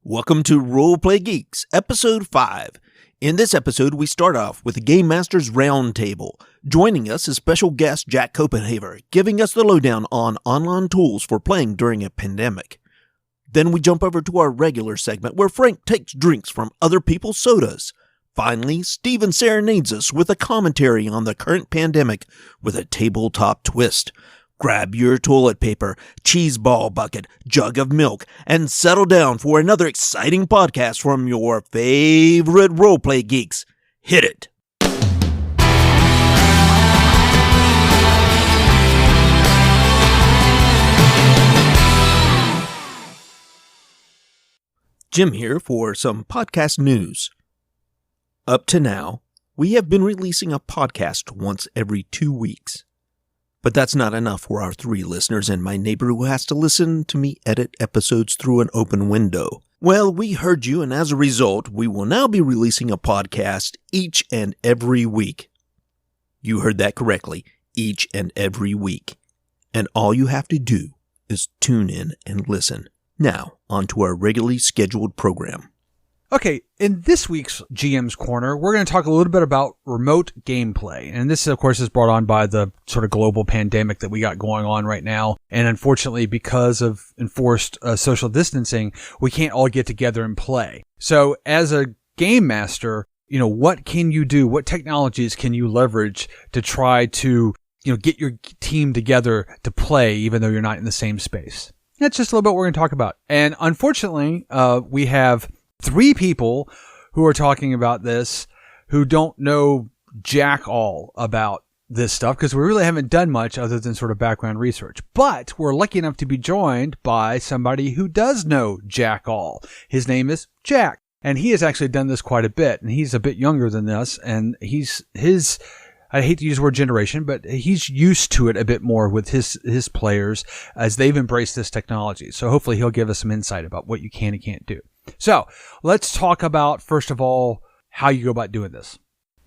Welcome to Roleplay Geeks, Episode 5. In this episode, we start off with the Game Masters Roundtable. Joining us is special guest Jack Copenhaver, giving us the lowdown on online tools for playing during a pandemic. Then we jump over to our regular segment where Frank takes drinks from other people's sodas. Finally, Steven serenades us with a commentary on the current pandemic with a tabletop twist. Grab your toilet paper, cheese ball bucket, jug of milk, and settle down for another exciting podcast from your favorite roleplay geeks. Hit it! Jim here for some podcast news. Up to now, we have been releasing a podcast once every 2 weeks. But that's not enough for our 3 listeners and my neighbor who has to listen to me edit episodes through an open window. Well, we heard you, and as a result, we will now be releasing a podcast each and every week. You heard that correctly, each and every week. And all you have to do is tune in and listen. Now, on to our regularly scheduled program. Okay, in this week's GM's Corner, we're going to talk a little bit about remote gameplay. And this, of course, is brought on by the sort of global pandemic that we got going on right now. And unfortunately, because of enforced social distancing, we can't all get together and play. So as a game master, what can you do? What technologies can you leverage to try to, get your team together to play, even though you're not in the same space? That's just a little bit what we're going to talk about. And unfortunately, we have 3 people who are talking about this who don't know jack all about this stuff because we really haven't done much other than sort of background research. But we're lucky enough to be joined by somebody who does know jack all. His name is Jack, and he has actually done this quite a bit, and he's a bit younger than us, and I hate to use the word generation, but he's used to it a bit more with his players as they've embraced this technology. So hopefully he'll give us some insight about what you can and can't do. So let's talk about, first of all, how you go about doing this.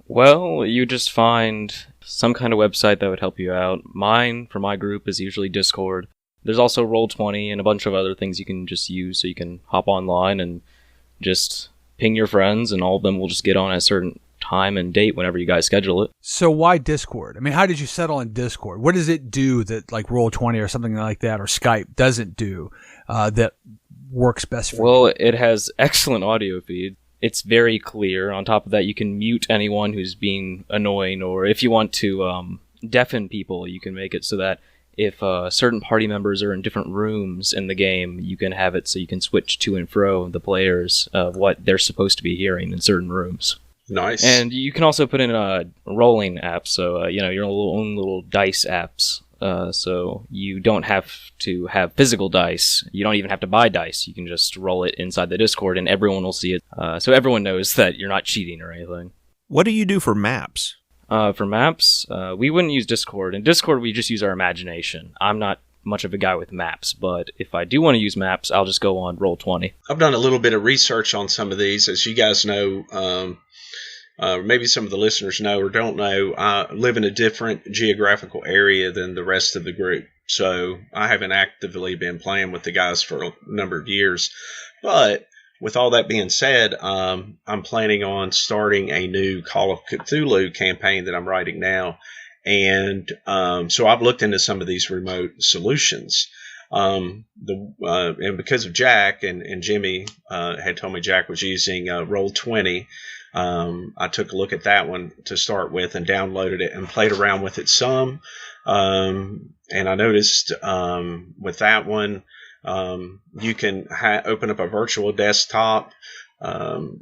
Well, you just find some kind of website that would help you out. Mine, for my group, is usually Discord. There's also Roll20 and a bunch of other things you can just use so you can hop online and just ping your friends, and all of them will just get on at a certain time and date whenever you guys schedule it. So why Discord? I mean, how did you settle on Discord? What does it do that like Roll20 or something like that or Skype doesn't do that works best for you? Well, it has excellent audio feed. It's very clear. On top of that, you can mute anyone who's being annoying, or if you want to deafen people, you can make it so that if certain party members are in different rooms in the game, you can have it so you can switch to and fro the players of what they're supposed to be hearing in certain rooms. Nice. And you can also put in a rolling app, so your own little dice apps. So you don't have to have physical dice. You don't even have to buy dice. You can just roll it inside the Discord, and everyone will see it. So everyone knows that you're not cheating or anything. What do you do for maps? For maps, we wouldn't use Discord. In Discord, we just use our imagination. I'm not much of a guy with maps, but if I do want to use maps, I'll just go on Roll20. I've done a little bit of research on some of these. As you guys know, maybe some of the listeners know or don't know, I live in a different geographical area than the rest of the group. So I haven't actively been playing with the guys for a number of years. But with all that being said, I'm planning on starting a new Call of Cthulhu campaign that I'm writing now. And so I've looked into some of these remote solutions. And because of Jack and Jimmy had told me Jack was using Roll20, I took a look at that one to start with and downloaded it and played around with it some. And I noticed with that one, you can open up a virtual desktop. The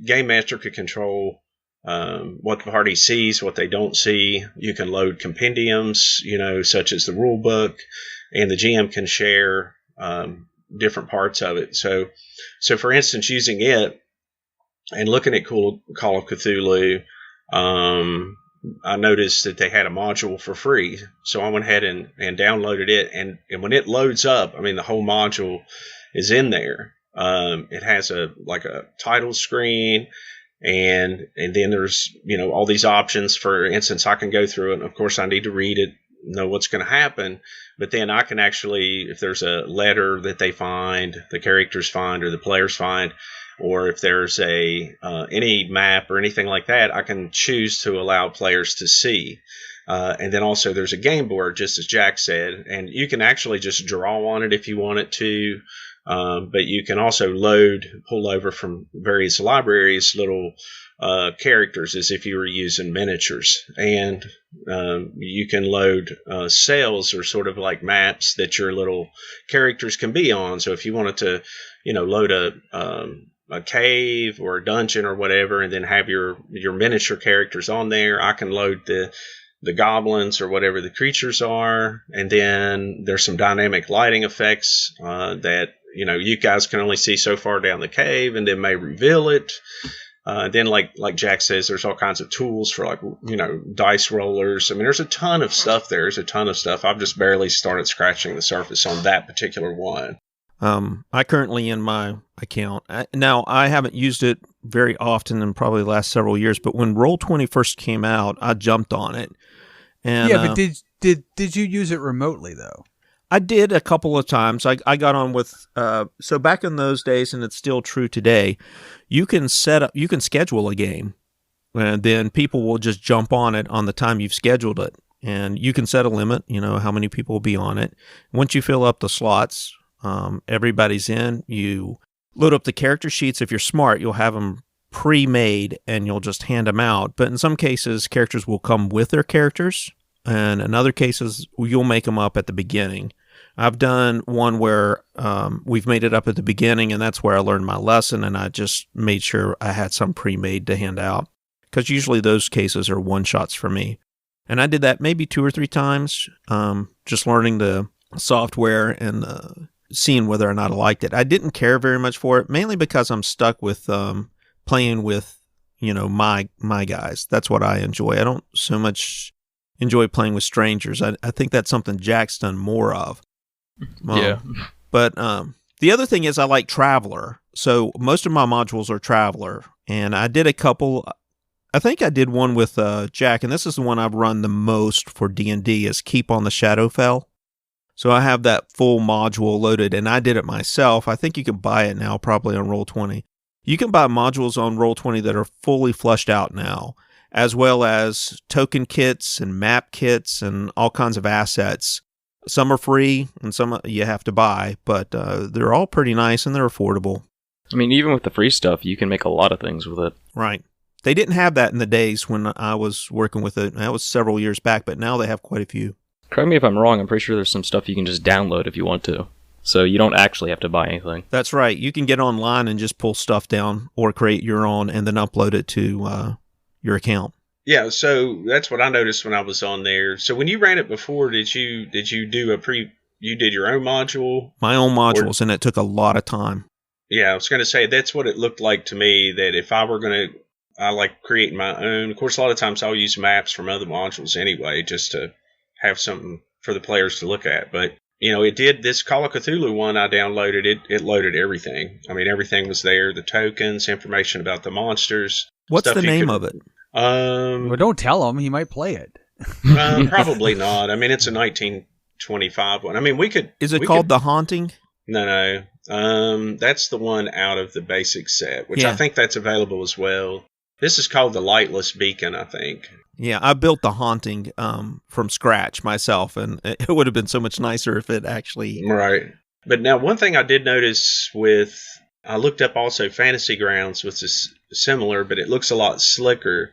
game master could control what the party sees, what they don't see. You can load compendiums, such as the rule book, and the GM can share different parts of it. So for instance, using it and looking at Call of Cthulhu, I noticed that they had a module for free. So I went ahead and downloaded it. And when it loads up, the whole module is in there. It has a title screen, and then there's, all these options. For instance, I can go through it. And of course, I need to read it know what's going to happen. But then I can actually, if there's a letter that they find, the characters find, or the players find, or if there's any map or anything like that, I can choose to allow players to see. And then also there's a game board, just as Jack said, and you can actually just draw on it if you want it to. But you can also pull over from various libraries little characters as if you were using miniatures. And you can load cells or sort of like maps that your little characters can be on. So if you wanted to, load a cave or a dungeon or whatever, and then have your miniature characters on there, I can load the goblins or whatever the creatures are. And then there's some dynamic lighting effects that you guys can only see so far down the cave, and then may reveal it. Then like Jack says, there's all kinds of tools for dice rollers. I mean, there's a ton of stuff there. There's a ton of stuff. I've just barely started scratching the surface on that particular one. I currently in my account. Now, I haven't used it very often in probably the last several years, but when Roll20 first came out, I jumped on it. And, yeah, but did you use it remotely, though? I did a couple of times. I got on with, so back in those days, and it's still true today, you can schedule a game, and then people will just jump on it on the time you've scheduled it. And you can set a limit, how many people will be on it. Once you fill up the slots, everybody's in. You load up the character sheets. If you're smart, you'll have them pre-made and you'll just hand them out. But in some cases, characters will come with their characters. And in other cases, you'll make them up at the beginning. I've done one where we've made it up at the beginning, and that's where I learned my lesson, and I just made sure I had some pre-made to hand out. Because usually those cases are one-shots for me. And I did that maybe 2 or 3 times, just learning the software and seeing whether or not I liked it. I didn't care very much for it, mainly because I'm stuck with playing with, my guys. That's what I enjoy. I don't so much enjoy playing with strangers. I think that's something Jack's done more of. Yeah. But the other thing is I like Traveler. So most of my modules are Traveler. And I did a couple. I think I did one with Jack, and this is the one I've run the most for D&D, is Keep on the Shadowfell. So I have that full module loaded, and I did it myself. I think you can buy it now, probably on Roll20. You can buy modules on Roll20 that are fully fleshed out now, as well as token kits and map kits and all kinds of assets. Some are free, and some you have to buy, but they're all pretty nice, and they're affordable. I mean, even with the free stuff, you can make a lot of things with it. Right. They didn't have that in the days when I was working with it. That was several years back, but now they have quite a few. Correct me if I'm wrong, I'm pretty sure there's some stuff you can just download if you want to. So you don't actually have to buy anything. That's right. You can get online and just pull stuff down or create your own and then upload it to your account. Yeah, so that's what I noticed when I was on there. So when you ran it before, did you do you did your own module? My own modules, and it took a lot of time. Yeah, I was going to say that's what it looked like to me, that if I were going to, I like creating my own. Of course, a lot of times I'll use maps from other modules anyway, just to have something for the players to look at. But, it did this Call of Cthulhu one I downloaded. It loaded everything. I mean, everything was there. The tokens, information about the monsters. What's the name of it? Well, don't tell him. He might play it. Probably not. I mean, it's a 1925 one. I mean, we could... Is it called The Haunting? No. That's the one out of the basic set, which Yeah. I think that's available as well. This is called the Lightless Beacon, I think. Yeah, I built The Haunting from scratch myself, and it would have been so much nicer if it actually... Right. But now, one thing I did notice I looked up also Fantasy Grounds, which is similar, but it looks a lot slicker.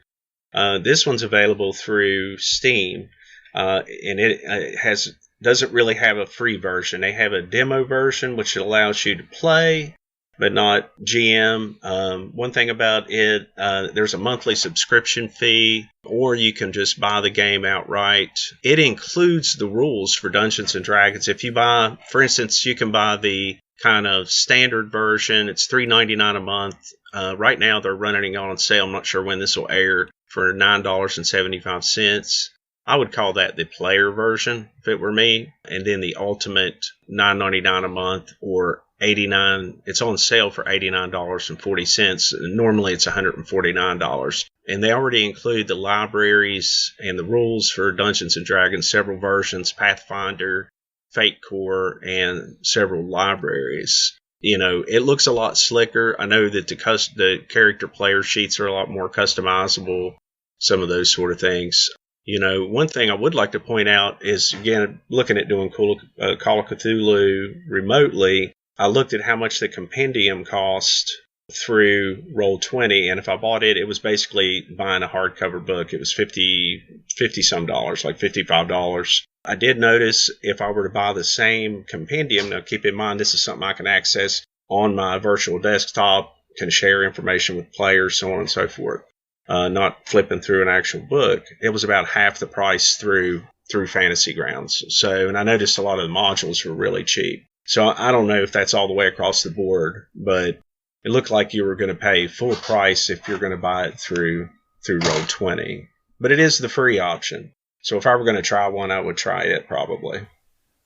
This one's available through Steam, and it doesn't really have a free version. They have a demo version, which allows you to play, but not GM. One thing about it, there's a monthly subscription fee, or you can just buy the game outright. It includes the rules for Dungeons & Dragons. If you buy, for instance, you can buy the kind of standard version. It's $3.99 a month. Right now, they're running it on sale. I'm not sure when this will air, for $9.75. I would call that the player version if it were me. And then the ultimate $9.99 a month, or $89. It's on sale for $89.40. Normally it's $149. And they already include the libraries and the rules for Dungeons & Dragons, several versions, Pathfinder, Fate Core, and several libraries. It looks a lot slicker. I know that the character player sheets are a lot more customizable, some of those sort of things. One thing I would like to point out is, again, looking at doing Call of Cthulhu remotely, I looked at how much the compendium cost through Roll20, and if I bought it, it was basically buying a hardcover book. It was $50 some dollars, like $55. I did notice if I were to buy the same compendium, now keep in mind this is something I can access on my virtual desktop, can share information with players, so on and so forth, not flipping through an actual book. It was about half the price through Fantasy Grounds. So, and I noticed a lot of the modules were really cheap. So I don't know if that's all the way across the board, but it looked like you were going to pay full price if you're going to buy it through Roll20. But it is the free option. So if I were going to try one, I would try it probably.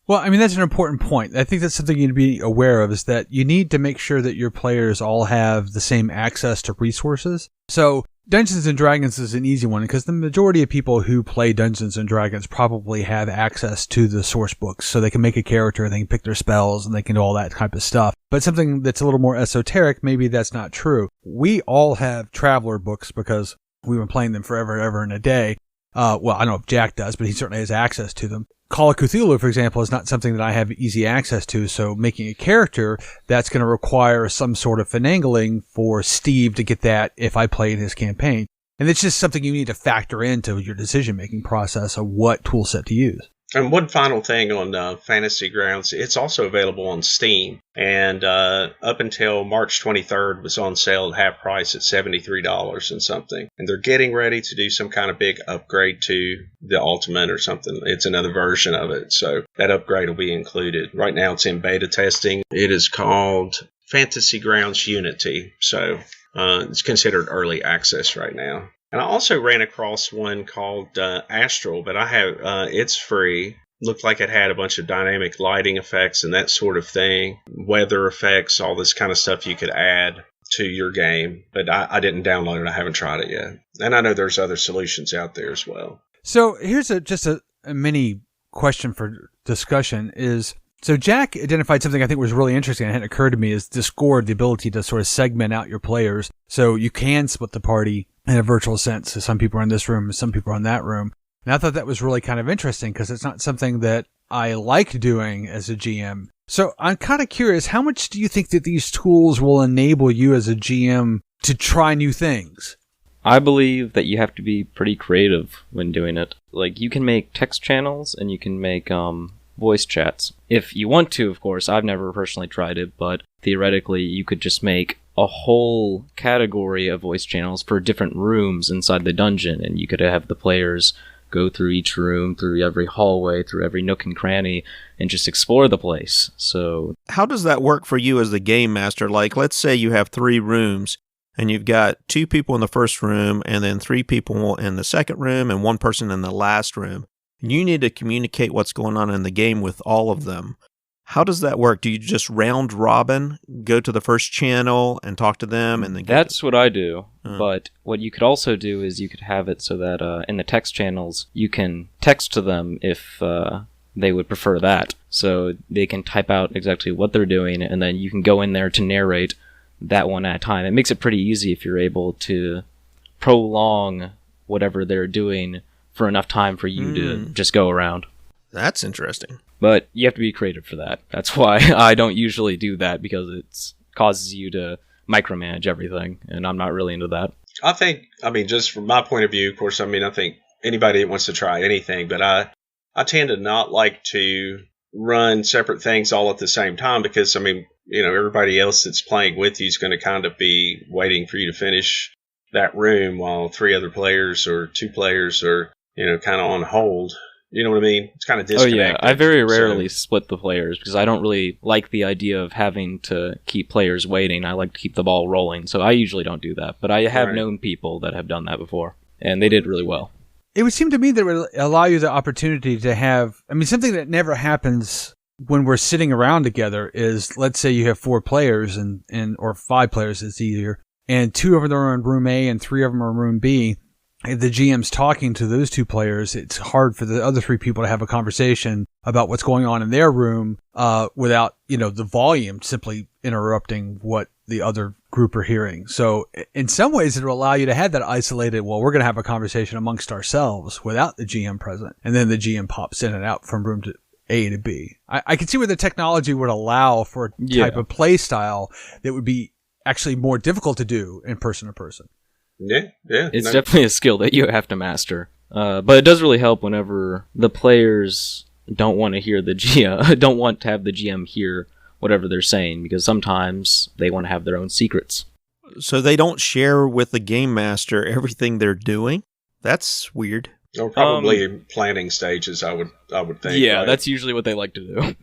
Well, I mean, that's an important point. I think that's something you need to be aware of, is that you need to make sure that your players all have the same access to resources. So Dungeons & Dragons is an easy one because the majority of people who play Dungeons & Dragons probably have access to the source books. So they can make a character, they can pick their spells, and they can do all that type of stuff. But something that's a little more esoteric, maybe that's not true. We all have Traveler books because we've been playing them forever and ever and a day. Well, I don't know if Jack does, but he certainly has access to them. Call of Cthulhu, for example, is not something that I have easy access to, so making a character, that's going to require some sort of finagling for Steve to get that if I play in his campaign. And it's just something you need to factor into your decision-making process of what tool set to use. And one final thing on Fantasy Grounds, it's also available on Steam. And up until March 23rd was on sale at half price at $73 and something. And they're getting ready to do some kind of big upgrade to the Ultimate or something. It's another version of it. So that upgrade will be included. Right now it's in beta testing. It is called Fantasy Grounds Unity. So it's considered early access right now. And I also ran across one called Astral, but I have it's free. Looked like it had a bunch of dynamic lighting effects and that sort of thing, weather effects, all this kind of stuff you could add to your game. But I didn't download it. I haven't tried it yet. And I know there's other solutions out there as well. So here's just a mini question for discussion is, so Jack identified something I think was really interesting and hadn't occurred to me, is Discord, the ability to sort of segment out your players so you can split the party in a virtual sense. So some people are in this room, some people are in that room. And I thought that was really kind of interesting because it's not something that I like doing as a GM. So I'm kind of curious, how much do you think that these tools will enable you as a GM to try new things? I believe that you have to be pretty creative when doing it. Like, you can make text channels and you can make voice chats. If you want to, of course. I've never personally tried it, but theoretically you could just make a whole category of voice channels for different rooms inside the dungeon, and you could have the players go through each room, through every hallway, through every nook and cranny, and just explore the place. So how does that work for you as the game master? Like, let's say you have 3 rooms, and you've got 2 people in the first room, and then 3 people in the second room, and 1 person in the last room. You need to communicate what's going on in the game with all of them. How does that work? Do you just round robin, go to the first channel and talk to them? And then That's what I do. But what you could also do is you could have it so that in the text channels, you can text to them if they would prefer that. So they can type out exactly what they're doing, and then you can go in there to narrate that one at a time. It makes it pretty easy if you're able to prolong whatever they're doing for enough time for you to just go around. That's interesting. But you have to be creative for that. That's why I don't usually do that, because it causes you to micromanage everything, and I'm not really into that. I think, just from my point of view, of course, I think anybody that wants to try anything, but I tend to not like to run separate things all at the same time because, everybody else that's playing with you is going to kind of be waiting for you to finish that room while 3 other players or 2 players are, kind of on hold. You know what I mean? It's kind of disconnected. Oh, yeah. I very rarely split the players because I don't really like the idea of having to keep players waiting. I like to keep the ball rolling, so I usually don't do that. But I have known people that have done that before, and they did really well. It would seem to me that it would allow you the opportunity to have... something that never happens when we're sitting around together is, let's say you have 4 players or 5 players, it's easier, and 2 of them are in room A and 3 of them are in room B, if the GM's talking to those 2 players, it's hard for the other 3 people to have a conversation about what's going on in their room without, the volume simply interrupting what the other group are hearing. So in some ways, it'll allow you to have that isolated, well, we're going to have a conversation amongst ourselves without the GM present. And then the GM pops in and out from room to A to B. I can see where the technology would allow for a type of play style that would be actually more difficult to do in person to person. Yeah. It's definitely a skill that you have to master. But it does really help whenever the players don't want to hear the GM, don't want to have the GM hear whatever they're saying, because sometimes they want to have their own secrets. So they don't share with the game master everything they're doing? That's weird. Or probably in planning stages, I would think. Yeah, right? That's usually what they like to do.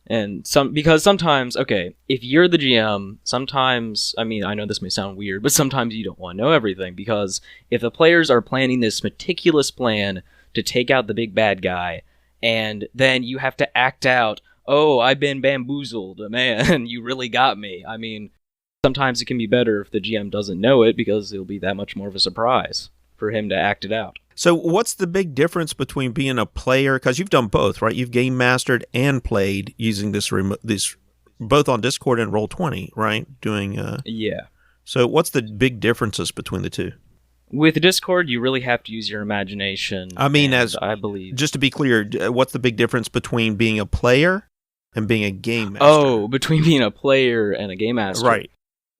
And because sometimes, if you're the GM, sometimes, I know this may sound weird, but sometimes you don't want to know everything, because if the players are planning this meticulous plan to take out the big bad guy, and then you have to act out, oh, I've been bamboozled, man, you really got me. Sometimes it can be better if the GM doesn't know it, because it'll be that much more of a surprise for him to act it out. So what's the big difference between being a player, because you've done both, right? You've game mastered and played using this both on Discord and Roll20, right? Yeah. So what's the big differences between the two? With Discord, you really have to use your imagination. I believe. Just to be clear, what's the big difference between being a player and being a game master? Oh, between being a player and a game master. Right.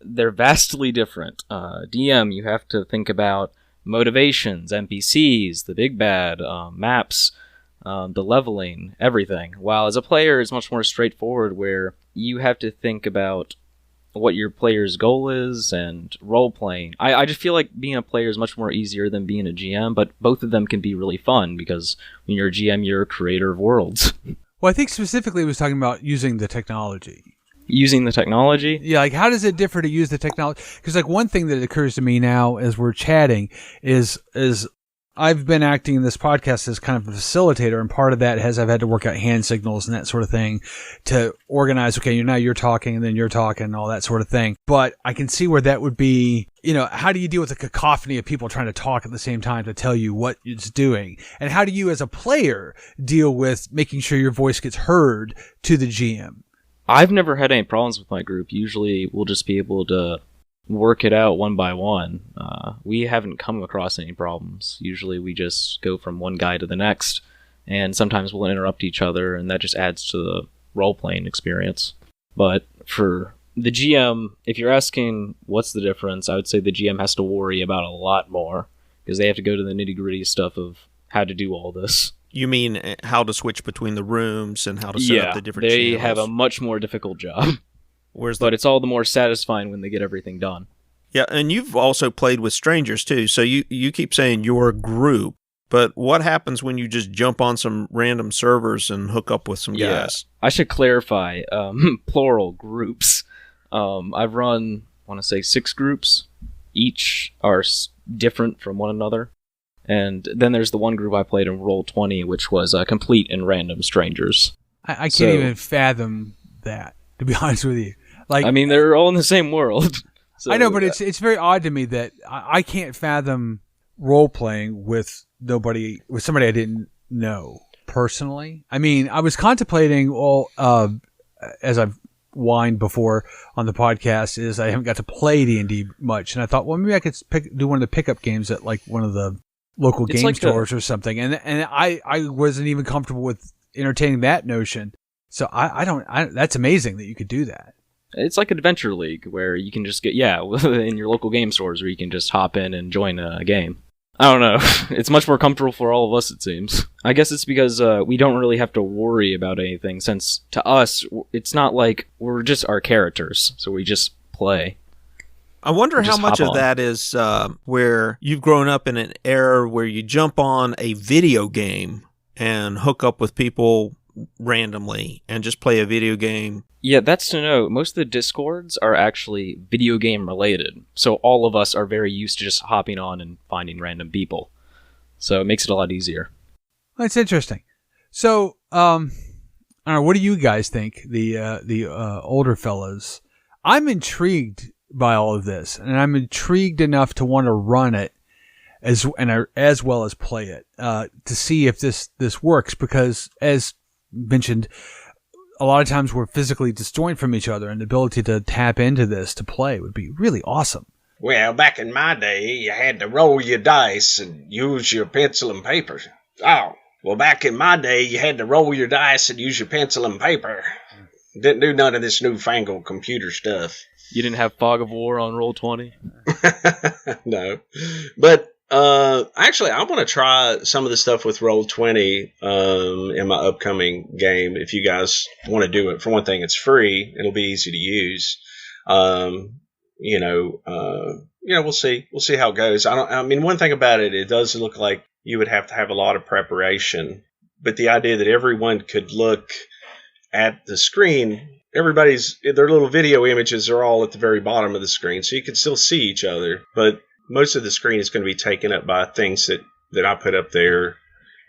They're vastly different. DM, you have to think about motivations, NPCs, the big bad, maps, the leveling, everything. While as a player, it's much more straightforward, where you have to think about what your player's goal is and role-playing. I just feel like being a player is much more easier than being a GM, but both of them can be really fun, because when you're a GM, you're a creator of worlds. Well, I think specifically it was talking about using the technology. Using the technology? Yeah, how does it differ to use the technology? Because one thing that occurs to me now as we're chatting is I've been acting in this podcast as kind of a facilitator, and part of that has I've had to work out hand signals and that sort of thing to organize, okay, now you're talking and then you're talking and all that sort of thing. But I can see where that would be, how do you deal with the cacophony of people trying to talk at the same time to tell you what it's doing? And how do you as a player deal with making sure your voice gets heard to the GM? I've never had any problems with my group. Usually we'll just be able to work it out one by one. We haven't come across any problems. Usually we just go from one guy to the next, and sometimes we'll interrupt each other, and that just adds to the role-playing experience. But for the GM, if you're asking what's the difference, I would say the GM has to worry about a lot more, because they have to go to the nitty-gritty stuff of how to do all this. You mean how to switch between the rooms and how to set up the different channels? They have a much more difficult job. But it's all the more satisfying when they get everything done. Yeah, and you've also played with strangers, too. So you keep saying your group, but what happens when you just jump on some random servers and hook up with some guys? I should clarify, plural groups. I've run, I want to say 6 groups. Each are different from one another. And then there's the one group I played in Roll20, which was complete and random strangers. I can't even fathom that, to be honest with you. They're all in the same world. So, I know, but it's very odd to me that I can't fathom role-playing with somebody I didn't know personally. I was contemplating, as I've whined before on the podcast, is I haven't got to play D&D much. And I thought, well, maybe I could do one of the pickup games at one of the local game stores or something, and I wasn't even comfortable with entertaining that notion. So that's amazing that you could do that. It's like Adventure League, where you can just get in your local game stores, where you can just hop in and join a game. I don't know. It's much more comfortable for all of us, it seems. I guess it's because we don't really have to worry about anything, since to us it's not like we're just our characters, so we just play. I wonder how much of that is where you've grown up in an era where you jump on a video game and hook up with people randomly and just play a video game. Yeah, that's to know. Most of the Discords are actually video game related, so all of us are very used to just hopping on and finding random people. So it makes it a lot easier. That's interesting. So, I don't know, what do you guys think, the older fellas? I'm intrigued by all of this, and I'm intrigued enough to want to run it as well as play it to see if this works, because as mentioned, a lot of times we're physically disjointed from each other, and the ability to tap into this to play would be really awesome. Well, back in my day, you had to roll your dice and use your pencil and paper. Oh, well, back in my day, you had to roll your dice and use your pencil and paper. Didn't do none of this newfangled computer stuff. You didn't have Fog of War on Roll20? No. But actually, I want to try some of the stuff with Roll20 in my upcoming game. If you guys want to do it, for one thing, it's free. It'll be easy to use. We'll see. We'll see how it goes. One thing about it, it does look like you would have to have a lot of preparation. But the idea that everyone could look at the screen, their little video images are all at the very bottom of the screen, so you can still see each other. But most of the screen is going to be taken up by things that I put up there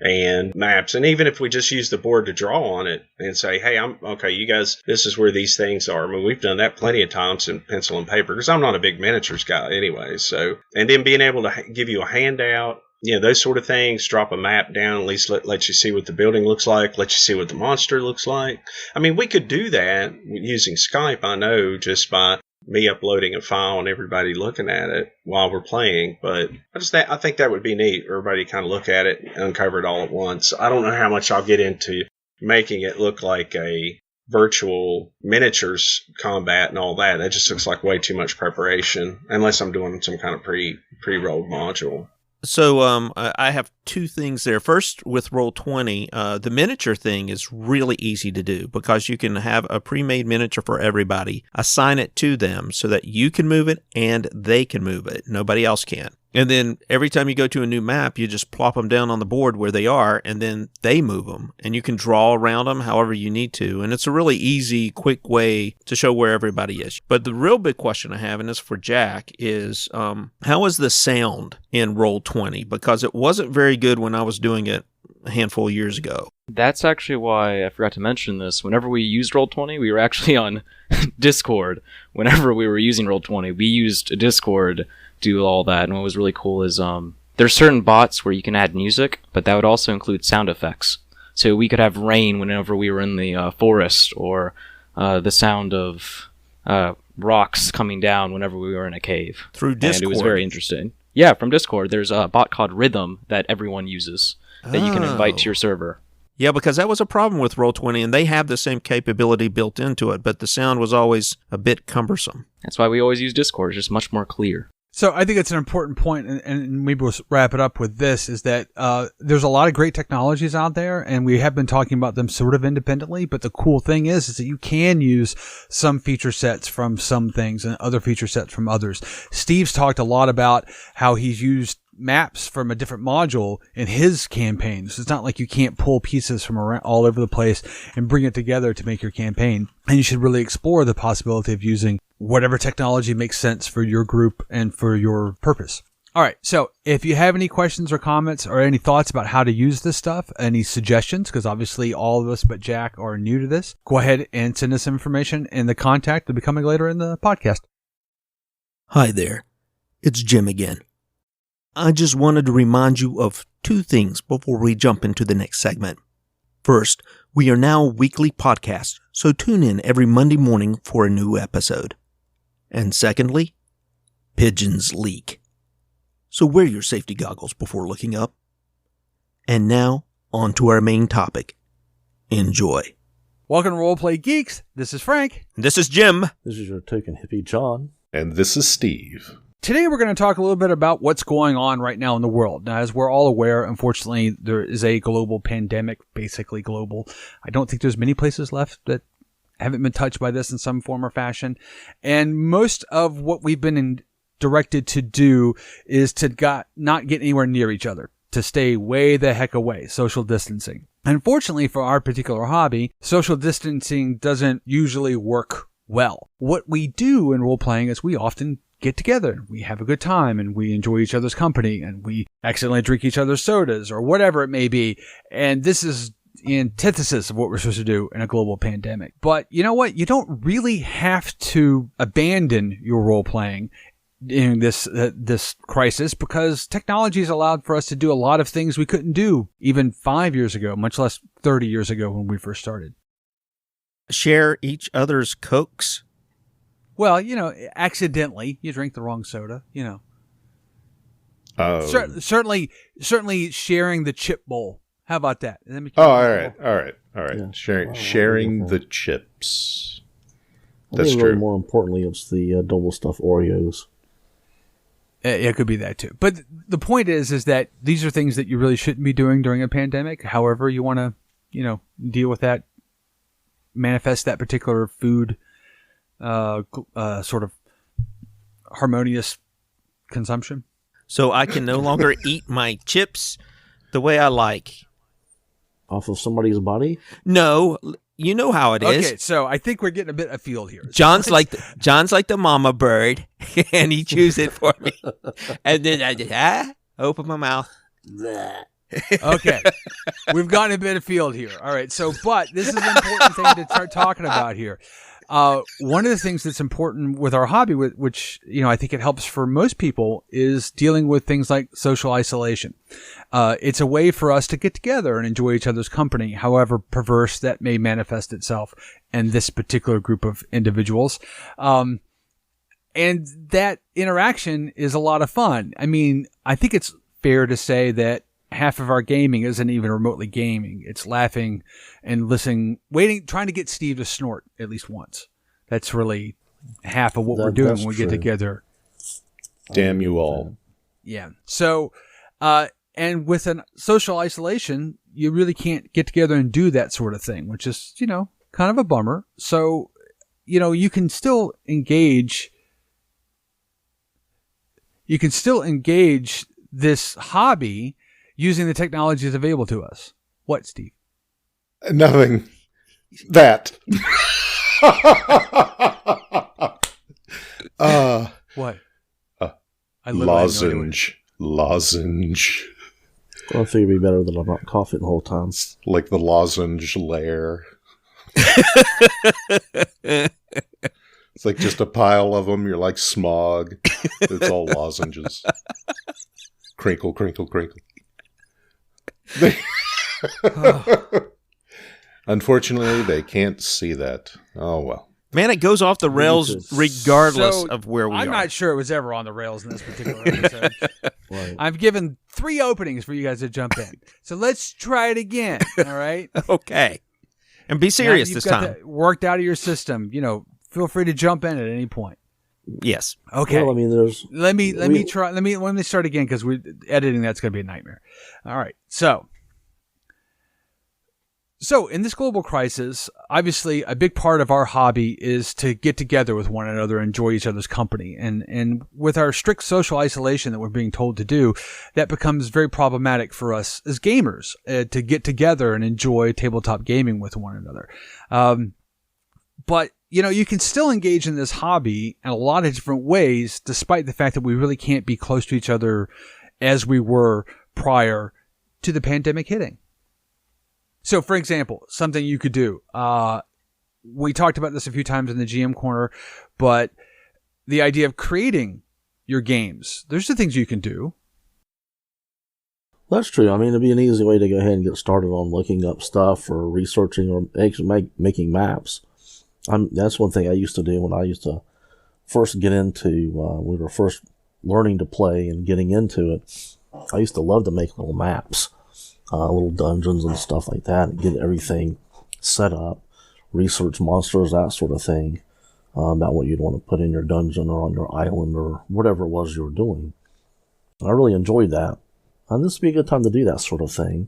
and maps. And even if we just use the board to draw on it and say, hey, you guys, this is where these things are. I mean, we've done that plenty of times in pencil and paper, because I'm not a big miniatures guy anyway. So, and then being able to give you a handout, those sort of things, drop a map down, at least let you see what the building looks like, let you see what the monster looks like. I mean, we could do that using Skype, I know, just by me uploading a file and everybody looking at it while we're playing. But I think that would be neat. Everybody kind of look at it and uncover it all at once. I don't know how much I'll get into making it look like a virtual miniatures combat and all that. That just looks like way too much preparation, unless I'm doing some kind of pre-rolled module. So I have two things there. First, with Roll20, the miniature thing is really easy to do, because you can have a pre-made miniature for everybody, assign it to them so that you can move it and they can move it. Nobody else can. And then every time you go to a new map, you just plop them down on the board where they are, and then they move them. And you can draw around them however you need to. And it's a really easy, quick way to show where everybody is. But the real big question I have, and this is for Jack, is how is the sound in Roll20? Because it wasn't very good when I was doing it a handful of years ago. That's actually why I forgot to mention this. Whenever we used Roll20, we were actually on Discord. Whenever we were using Roll20, we used Discord do all that. And what was really cool is there's certain bots where you can add music, but that would also include sound effects. So we could have rain whenever we were in the forest, or the sound of rocks coming down whenever we were in a cave. Through Discord. And it was very interesting. Yeah, from Discord. There's a bot called Rhythm that everyone uses that you can invite to your server. Yeah, because that was a problem with Roll20, and they have the same capability built into it, but the sound was always a bit cumbersome. That's why we always use Discord. It's just much more clear. So I think it's an important point, and maybe we'll wrap it up with this, is that there's a lot of great technologies out there, and we have been talking about them sort of independently, but the cool thing is that you can use some feature sets from some things and other feature sets from others. Steve's talked a lot about how he's used maps from a different module in his campaigns. It's not like you can't pull pieces from around all over the place and bring it together to make your campaign. And you should really explore the possibility of using whatever technology makes sense for your group and for your purpose. All right. So if you have any questions or comments or any thoughts about how to use this stuff, any suggestions, because obviously all of us but Jack are new to this, go ahead and send us information in the contact to be coming later in the podcast. Hi there. It's Jim again. I just wanted to remind you of two things before we jump into the next segment. First, we are now a weekly podcast, so tune in every Monday morning for a new episode. And secondly, pigeons leak. So wear your safety goggles before looking up. And now, on to our main topic. Enjoy. Welcome to Roleplay Geeks. This is Frank. This is Jim. This is your token hippie, John. And this is Steve. Today we're going to talk a little bit about what's going on right now in the world. Now, as we're all aware, unfortunately, there is a global pandemic, basically global. I don't think there's many places left that haven't been touched by this in some form or fashion. And most of what we've been directed to do is to not get anywhere near each other, to stay way the heck away, social distancing. Unfortunately, for our particular hobby, social distancing doesn't usually work well. What we do in role-playing is we often get together, we have a good time, and we enjoy each other's company, and we accidentally drink each other's sodas, or whatever it may be. And this is the antithesis of what we're supposed to do in a global pandemic. But you know what? You don't really have to abandon your role playing in this crisis, because technology has allowed for us to do a lot of things we couldn't do even 5 years ago, much less 30 years ago when we first started. Share each other's Cokes. Well, accidentally, you drink the wrong soda, Certainly sharing the chip bowl. How about that? All right. Yeah. Sharing the I chips. think That's really true. more importantly, it's the double stuffed Oreos. It could be that too. But the point is that these are things that you really shouldn't be doing during a pandemic. However you want to, deal with that, manifest that particular food, sort of harmonious consumption. So I can no longer eat my chips the way I like. Off of somebody's body? No, you know how it is. Okay, so I think we're getting a bit afield here. John's like the mama bird, and he chews it for me, and then I just open my mouth. Okay, we've gotten a bit afield here. All right, but this is an important thing to start talking about here. One of the things that's important with our hobby, which I think it helps for most people, is dealing with things like social isolation. It's a way for us to get together and enjoy each other's company, however perverse that may manifest itself in this particular group of individuals. And that interaction is a lot of fun. I mean, I think it's fair to say that half of our gaming isn't even remotely gaming. It's laughing and listening, trying to get Steve to snort at least once. That's really half of what we're doing when we get together. Damn you all. Yeah. So, and with an social isolation, you really can't get together and do that sort of thing, which is, kind of a bummer. So, you can still engage. You can still engage this hobby using the technologies available to us. What, Steve? Nothing. That. What? Lozenge. I figure it'd be better than I'm not coughing the whole time. Like the lozenge lair. It's like just a pile of them. You're like Smog. It's all lozenges. Crinkle, crinkle, crinkle. Unfortunately, they can't see that. Oh, well. Man, it goes off the rails regardless of where we are. I'm not sure it was ever on the rails in this particular episode. Right. I've given 3 openings for you guys to jump in. So let's try it again, all right? Okay. And be serious now this you've got time. that worked out of your system. Feel free to jump in at any point. Yes. Okay. Well, I mean, there's... Let me start again, because editing that's going to be a nightmare. All right. So in this global crisis, obviously a big part of our hobby is to get together with one another and enjoy each other's company. And with our strict social isolation that we're being told to do, that becomes very problematic for us as gamers to get together and enjoy tabletop gaming with one another. But you can still engage in this hobby in a lot of different ways, despite the fact that we really can't be close to each other as we were prior to the pandemic hitting. So, for example, something you could do. We talked about this a few times in the GM Corner, but the idea of creating your games. There's the things you can do. That's true. I mean, it'd be an easy way to go ahead and get started on looking up stuff or researching or making maps. That's one thing I used to do when I used to first get into, we were first learning to play and getting into it. I used to love to make little maps. Little dungeons and stuff like that, and get everything set up, research monsters, that sort of thing, about what you'd want to put in your dungeon or on your island or whatever it was you were doing. I really enjoyed that. And this would be a good time to do that sort of thing.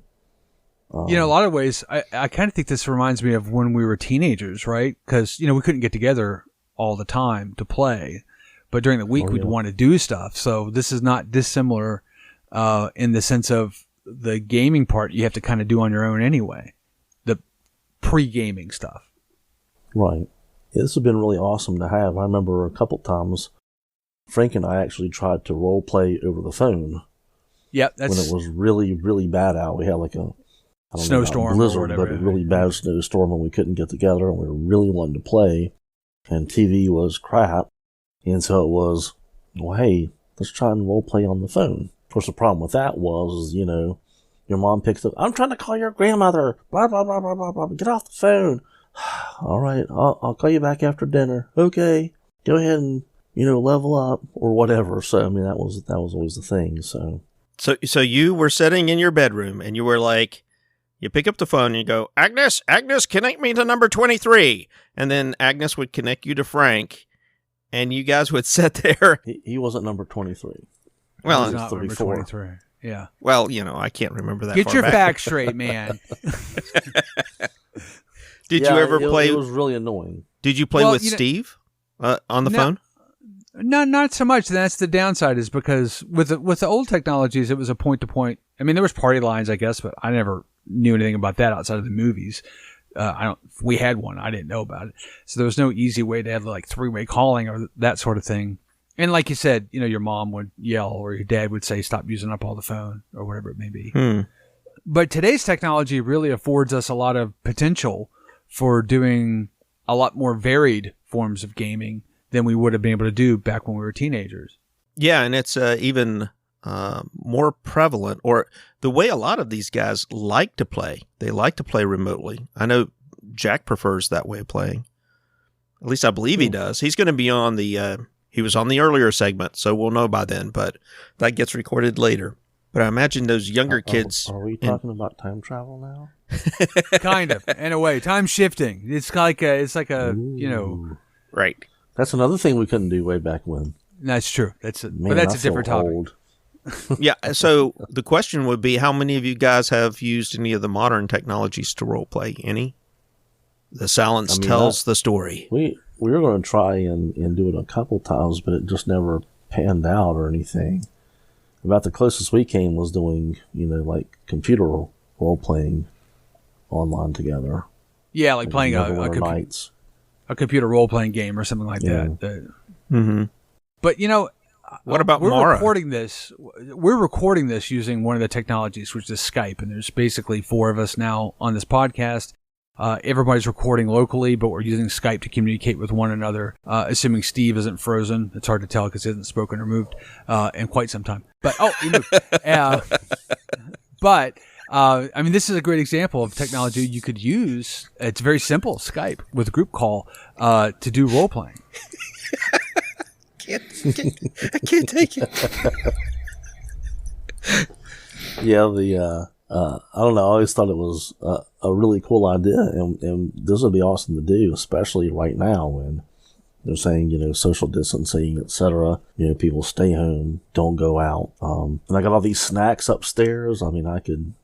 A lot of ways, I kind of think this reminds me of when we were teenagers, right? Because, we couldn't get together all the time to play, but during the week we'd want to do stuff. So this is not dissimilar in the sense of the gaming part you have to kind of do on your own anyway. The pre-gaming stuff. Right. Yeah, this has been really awesome to have. I remember a couple times Frank and I actually tried to role play over the phone. Yep. When it was really, really bad out. We had like a I don't snowstorm know, or blizzard, whatever. but a really bad snowstorm, and we couldn't get together, and we really wanted to play, and TV was crap, and so it was, well, hey, let's try and role play on the phone. Of course, the problem with that was, you know, your mom picks up, I'm trying to call your grandmother, blah, blah, blah, blah, blah, blah, get off the phone. All right, I'll call you back after dinner. Okay, go ahead and, you know, level up or whatever. So, I mean, that was always the thing, so. So you were sitting in your bedroom and you were like, you pick up the phone and you go, Agnes, connect me to number 23. And then Agnes would connect you to Frank and you guys would sit there. He wasn't number 23. Well, He's not number 23. Yeah. Well, you know, I can't remember that. Get far your back. facts straight, man. Did you ever play? It was really annoying. Did you play with Steve on the phone? No, not so much. That's the downside, is because with the old technologies, it was a point to point. I mean, there was party lines, I guess, but I never knew anything about that outside of the movies. We had one. I didn't know about it. So there was no easy way to have like 3-way calling or that sort of thing. And like you said, you know, your mom would yell or your dad would say, stop using up all the phone or whatever it may be. But today's technology really affords us a lot of potential for doing a lot more varied forms of gaming than we would have been able to do back when we were teenagers. Yeah, and it's even more prevalent, or the way a lot of these guys like to play. They like to play remotely. I know Jack prefers that way of playing. At least I believe he does. He's going to be on the... he was on the earlier segment, so we'll know by then, but that gets recorded later. But I imagine those younger kids... Are we talking about time travel now? Kind of, in a way. Time shifting. It's like a you know... Right. That's another thing we couldn't do way back when. That's true. But Man, that's I a different feel topic. old. Yeah, so the question would be, how many of you guys have used any of the modern technologies to role play? Any? The silence tells the story. We were going to try and do it a couple times, but it just never panned out or anything. About the closest we came was doing, you know, like computer role playing online together. Yeah, like playing nights. a computer role playing game or something like that. Mm-hmm. But you know, what about we're Mara? recording this? We're recording this using one of the technologies, which is Skype, and there's basically 4 of us now on this podcast. Everybody's recording locally, but we're using Skype to communicate with one another. Assuming Steve isn't frozen, it's hard to tell because he hasn't spoken or moved in quite some time. But he moved. I mean, this is a great example of technology you could use. It's very simple, Skype with group call to do role playing. I can't take it. Yeah, I don't know. I always thought it was a really cool idea, and this would be awesome to do, especially right now when they're saying, you know, social distancing, etc. You know, people stay home, don't go out. And I got all these snacks upstairs. I mean, I could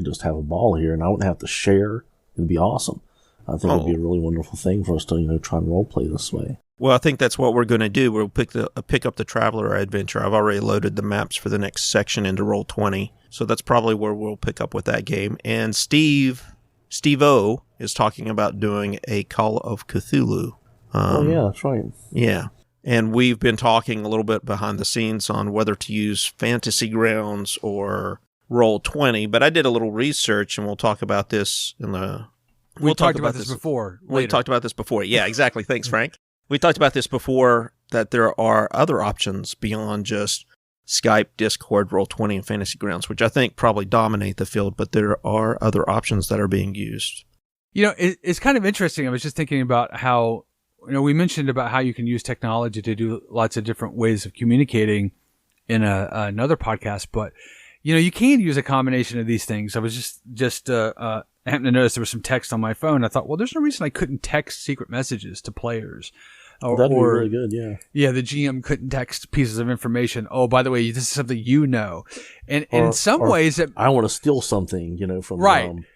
just have a ball here, and I wouldn't have to share. It'd be awesome. I think it'd be a really wonderful thing for us to, you know, try and role play this way. Well, I think that's what we're going to do. We'll pick up the Traveler Adventure. I've already loaded the maps for the next section into Roll20, so that's probably where we'll pick up with that game. And Steve-O is talking about doing a Call of Cthulhu. Yeah, that's right. Yeah, and we've been talking a little bit behind the scenes on whether to use Fantasy Grounds or Roll20, but I did a little research, and we'll talk about this in the... We talked about this before. We talked about this before. Yeah, exactly. Thanks, Frank. We talked about this before, that there are other options beyond just Skype, Discord, Roll20, and Fantasy Grounds, which I think probably dominate the field, but there are other options that are being used. You know, it's kind of interesting. I was just thinking about how, you know, we mentioned about how you can use technology to do lots of different ways of communicating in another podcast, but, you know, you can use a combination of these things. I was just happened to notice there was some text on my phone. I thought, well, there's no reason I couldn't text secret messages to players. That'd be really good, yeah. Yeah, the GM couldn't text pieces of information. Oh, by the way, this is something you know. And in some ways... I want to steal something, you know, from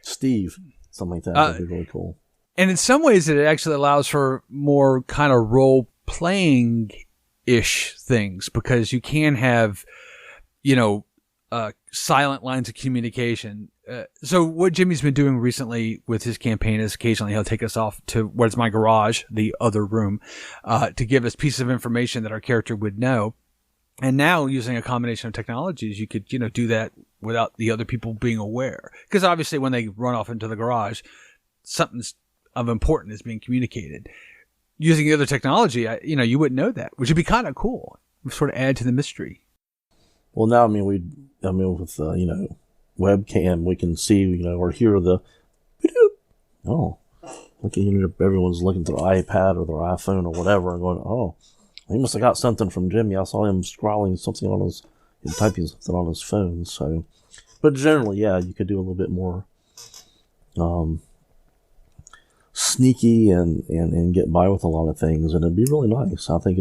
Steve. Something like that. That'd be really cool. And in some ways, it actually allows for more kind of role-playing-ish things, because you can have, you know, silent lines of communication. So what Jimmy's been doing recently with his campaign is occasionally he'll take us off to what's my garage, the other room, to give us pieces of information that our character would know. And now using a combination of technologies, you could, do that without the other people being aware. Because obviously when they run off into the garage, something's of importance is being communicated. Using the other technology, you wouldn't know that, which would be kind of cool. Sort of add to the mystery. Well, now, with, webcam, we can see, or hear the, oh, look, everyone's looking through their iPad or their iPhone or whatever and going, oh, he must have got something from Jimmy. I saw him scrawling something on typing something on his phone. So, but generally, yeah, you could do a little bit more sneaky and get by with a lot of things, and it'd be really nice. I think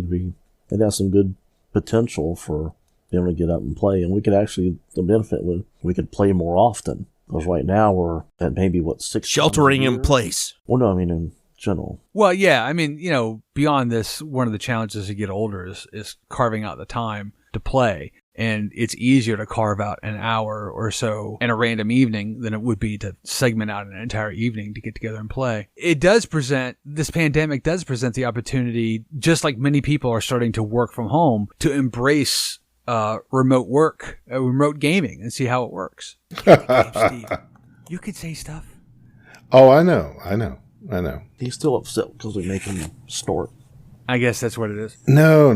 it has some good potential for being able to get up and play, and we could actually, the benefit would, we could play more often, because right now we're at maybe 6 sheltering in place. Well, no, I mean in general. Well, yeah, I mean, beyond this, one of the challenges as you get older is carving out the time to play. And it's easier to carve out an hour or so in a random evening than it would be to segment out an entire evening to get together and play. This pandemic does present the opportunity, just like many people are starting to work from home, to embrace remote work, remote gaming, and see how it works. Steve, you could say stuff. Oh, I know. He's still upset because we make him snort. I guess that's what it is. No.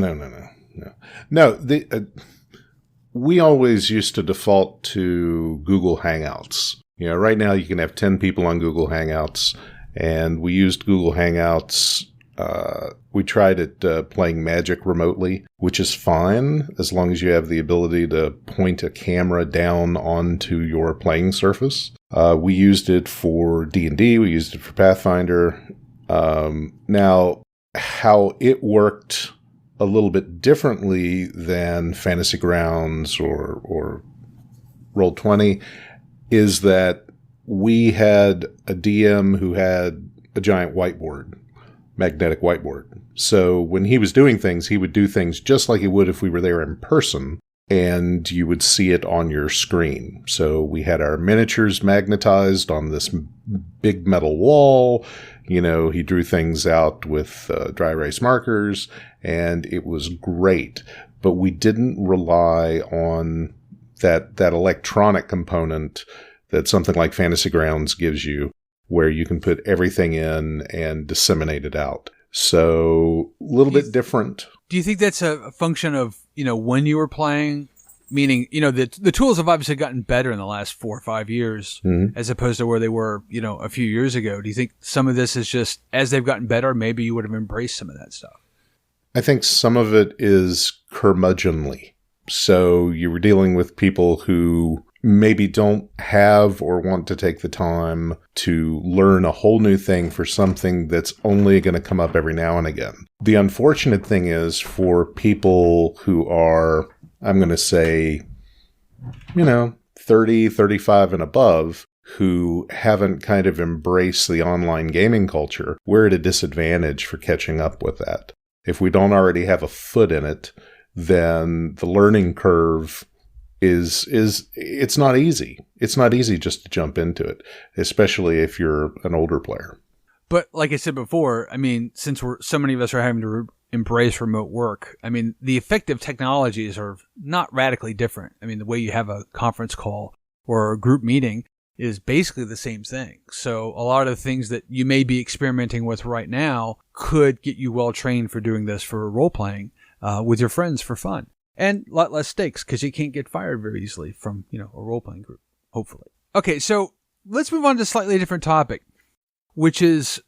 We always used to default to Google Hangouts. Right now you can have 10 people on Google Hangouts, and we used Google Hangouts. We tried it playing Magic remotely, which is fine as long as you have the ability to point a camera down onto your playing surface. We used it for D&D. We used it for Pathfinder. Now, how it worked a little bit differently than Fantasy Grounds or Roll20 is that we had a DM who had a giant whiteboard, magnetic whiteboard. So when he was doing things, he would do things just like he would if we were there in person, and you would see it on your screen. So we had our miniatures magnetized on this big metal wall. He drew things out with dry erase markers, and it was great. But we didn't rely on that electronic component that something like Fantasy Grounds gives you, where you can put everything in and disseminate it out. So a little bit different. Do you think that's a function of, when you were playing? Meaning, the tools have obviously gotten better in the last 4 or 5 years, as opposed to where they were, a few years ago. Do you think some of this is just, as they've gotten better, maybe you would have embraced some of that stuff? I think some of it is curmudgeonly. So you were dealing with people who maybe don't have or want to take the time to learn a whole new thing for something that's only going to come up every now and again. The unfortunate thing is for people who are, I'm going to say, 30, 35 and above, who haven't kind of embraced the online gaming culture, we're at a disadvantage for catching up with that. If we don't already have a foot in it, then the learning curve is it's not easy. It's not easy just to jump into it, especially if you're an older player. But like I said before, I mean, since so many of us are having to embrace remote work, I mean, the effective technologies are not radically different. I mean, the way you have a conference call or a group meeting is basically the same thing. So a lot of the things that you may be experimenting with right now could get you well trained for doing this for role playing with your friends for fun. And a lot less stakes because you can't get fired very easily from, a role playing group, hopefully. Okay, so let's move on to a slightly different topic, which is,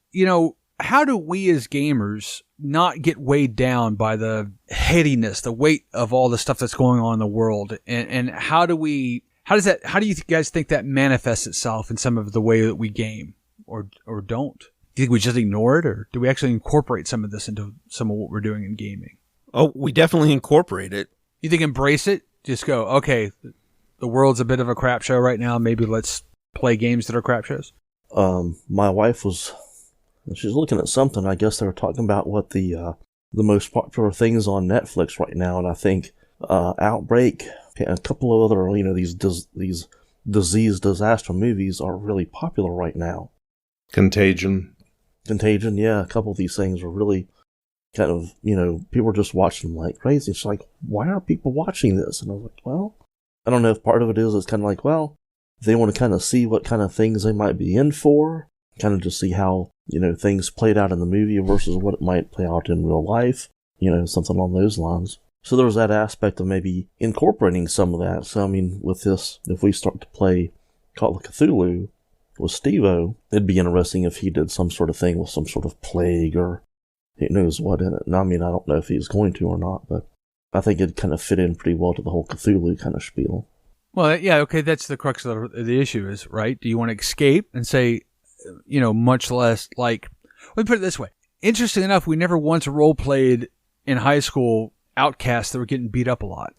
how do we as gamers not get weighed down by the headiness, the weight of all the stuff that's going on in the world? And how do you guys think that manifests itself in some of the way that we game or don't? Do you think we just ignore it, or do we actually incorporate some of this into some of what we're doing in gaming? Oh, we definitely incorporate it. You think embrace it? Just go, okay, the world's a bit of a crap show right now. Maybe let's play games that are crap shows. My wife she's looking at something. I guess they were talking about what the most popular things on Netflix right now, and I think Outbreak and a couple of other these disaster movies are really popular right now. Contagion, yeah. A couple of these things are really kind of, people were just watching them like crazy. It's like, why are people watching this? And I was like, well, I don't know if part of it is it's kind of like, well, they want to kind of see what kind of things they might be in for, kind of just see how, things played out in the movie versus what it might play out in real life, something along those lines. So there was that aspect of maybe incorporating some of that. So, I mean, with this, if we start to play Call of Cthulhu with Steve-O, it'd be interesting if he did some sort of thing with some sort of plague or who knows what in it. And I mean, I don't know if he's going to or not, but I think it'd kind of fit in pretty well to the whole Cthulhu kind of spiel. Well, yeah, okay, that's the crux of the issue is, right? Do you want to escape and say, much less like, let me put it this way. Interesting enough, we never once role-played in high school outcasts that were getting beat up a lot.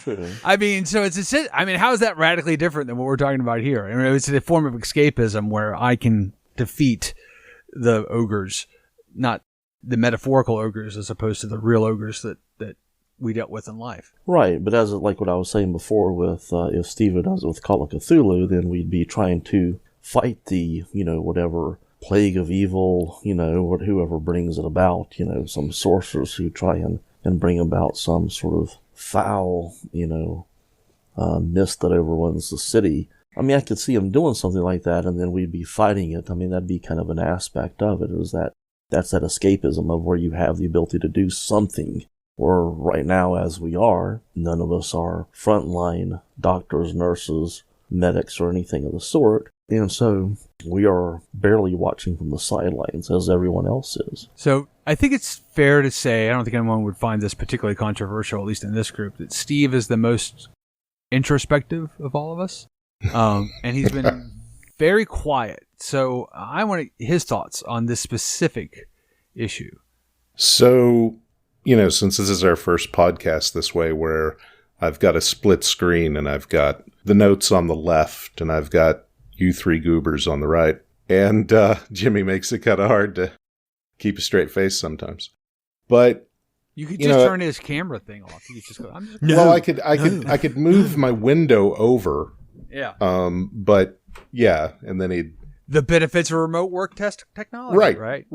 True. I mean, so how is that radically different than what we're talking about here? I mean, it's a form of escapism where I can defeat the ogres, not the metaphorical ogres as opposed to the real ogres that we dealt with in life. Right, but as like what I was saying before with if Steve does it with Call of Cthulhu, then we'd be trying to fight the, whatever plague of evil, whoever brings it about, some sorcerers who try and bring about some sort of foul, mist that overruns the city. I mean, I could see him doing something like that, and then we'd be fighting it. I mean, that'd be kind of an aspect of it, is that's that escapism of where you have the ability to do something. Or right now, as we are, none of us are frontline doctors, nurses, medics, or anything of the sort. And so we are barely watching from the sidelines as everyone else is. So I think it's fair to say, I don't think anyone would find this particularly controversial, at least in this group, that Steve is the most introspective of all of us. And he's been very quiet. So I want his thoughts on this specific issue. So, since this is our first podcast this way, where I've got a split screen and I've got the notes on the left and I've got you three goobers on the right, and Jimmy makes it kind of hard to keep a straight face sometimes. But you could just turn his camera thing off. You could just go. Well, I could move my window over. Yeah. But yeah, and then the benefits of remote work technology. Right.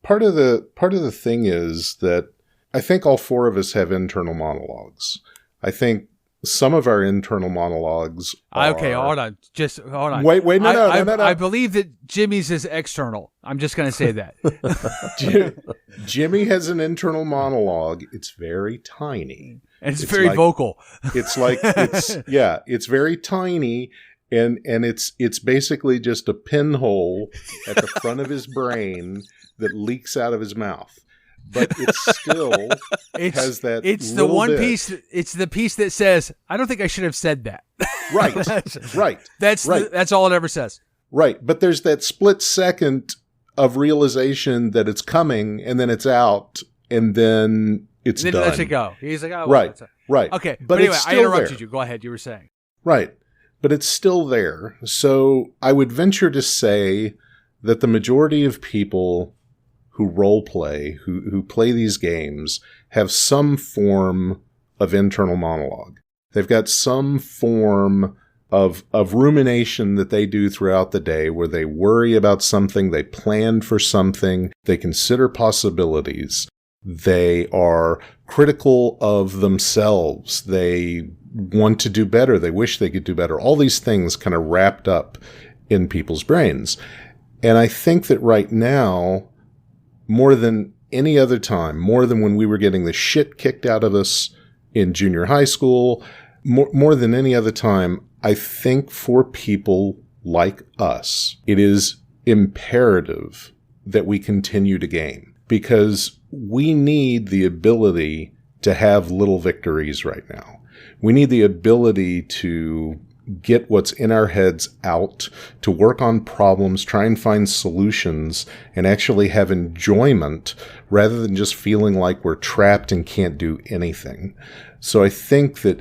Part of the thing is that I think all four of us have internal monologues. I think some of our internal monologues are... Okay, hold on. Just hold on. Wait, no. I believe that Jimmy's is external. I'm just going to say that. Jimmy has an internal monologue. It's very tiny. And it's very vocal. It's like, it's very tiny. And it's basically just a pinhole at the front of his brain that leaks out of his mouth. But it still has that. It's the one bit. Piece. It's the piece that says, "I don't think I should have said that." Right. That's all it ever says. Right. But there's that split second of realization that it's coming, and then it's out, and then it's done. Then he lets it go. He's like, "Oh, right, right." Okay, but anyway, I interrupted you. Go ahead. You were saying. Right. But it's still there. So I would venture to say that the majority of people who role play, who play these games, have some form of internal monologue. They've got some form of rumination that they do throughout the day where they worry about something, they plan for something, they consider possibilities, they are critical of themselves, they want to do better, they wish they could do better. All these things kind of wrapped up in people's brains. And I think that right now, more than any other time, more than when we were getting the shit kicked out of us in junior high school, more than any other time, I think for people like us, it is imperative that we continue to game, because we need the ability to have little victories right now. We need the ability to get what's in our heads out, to work on problems, try and find solutions, and actually have enjoyment rather than just feeling like we're trapped and can't do anything. So I think that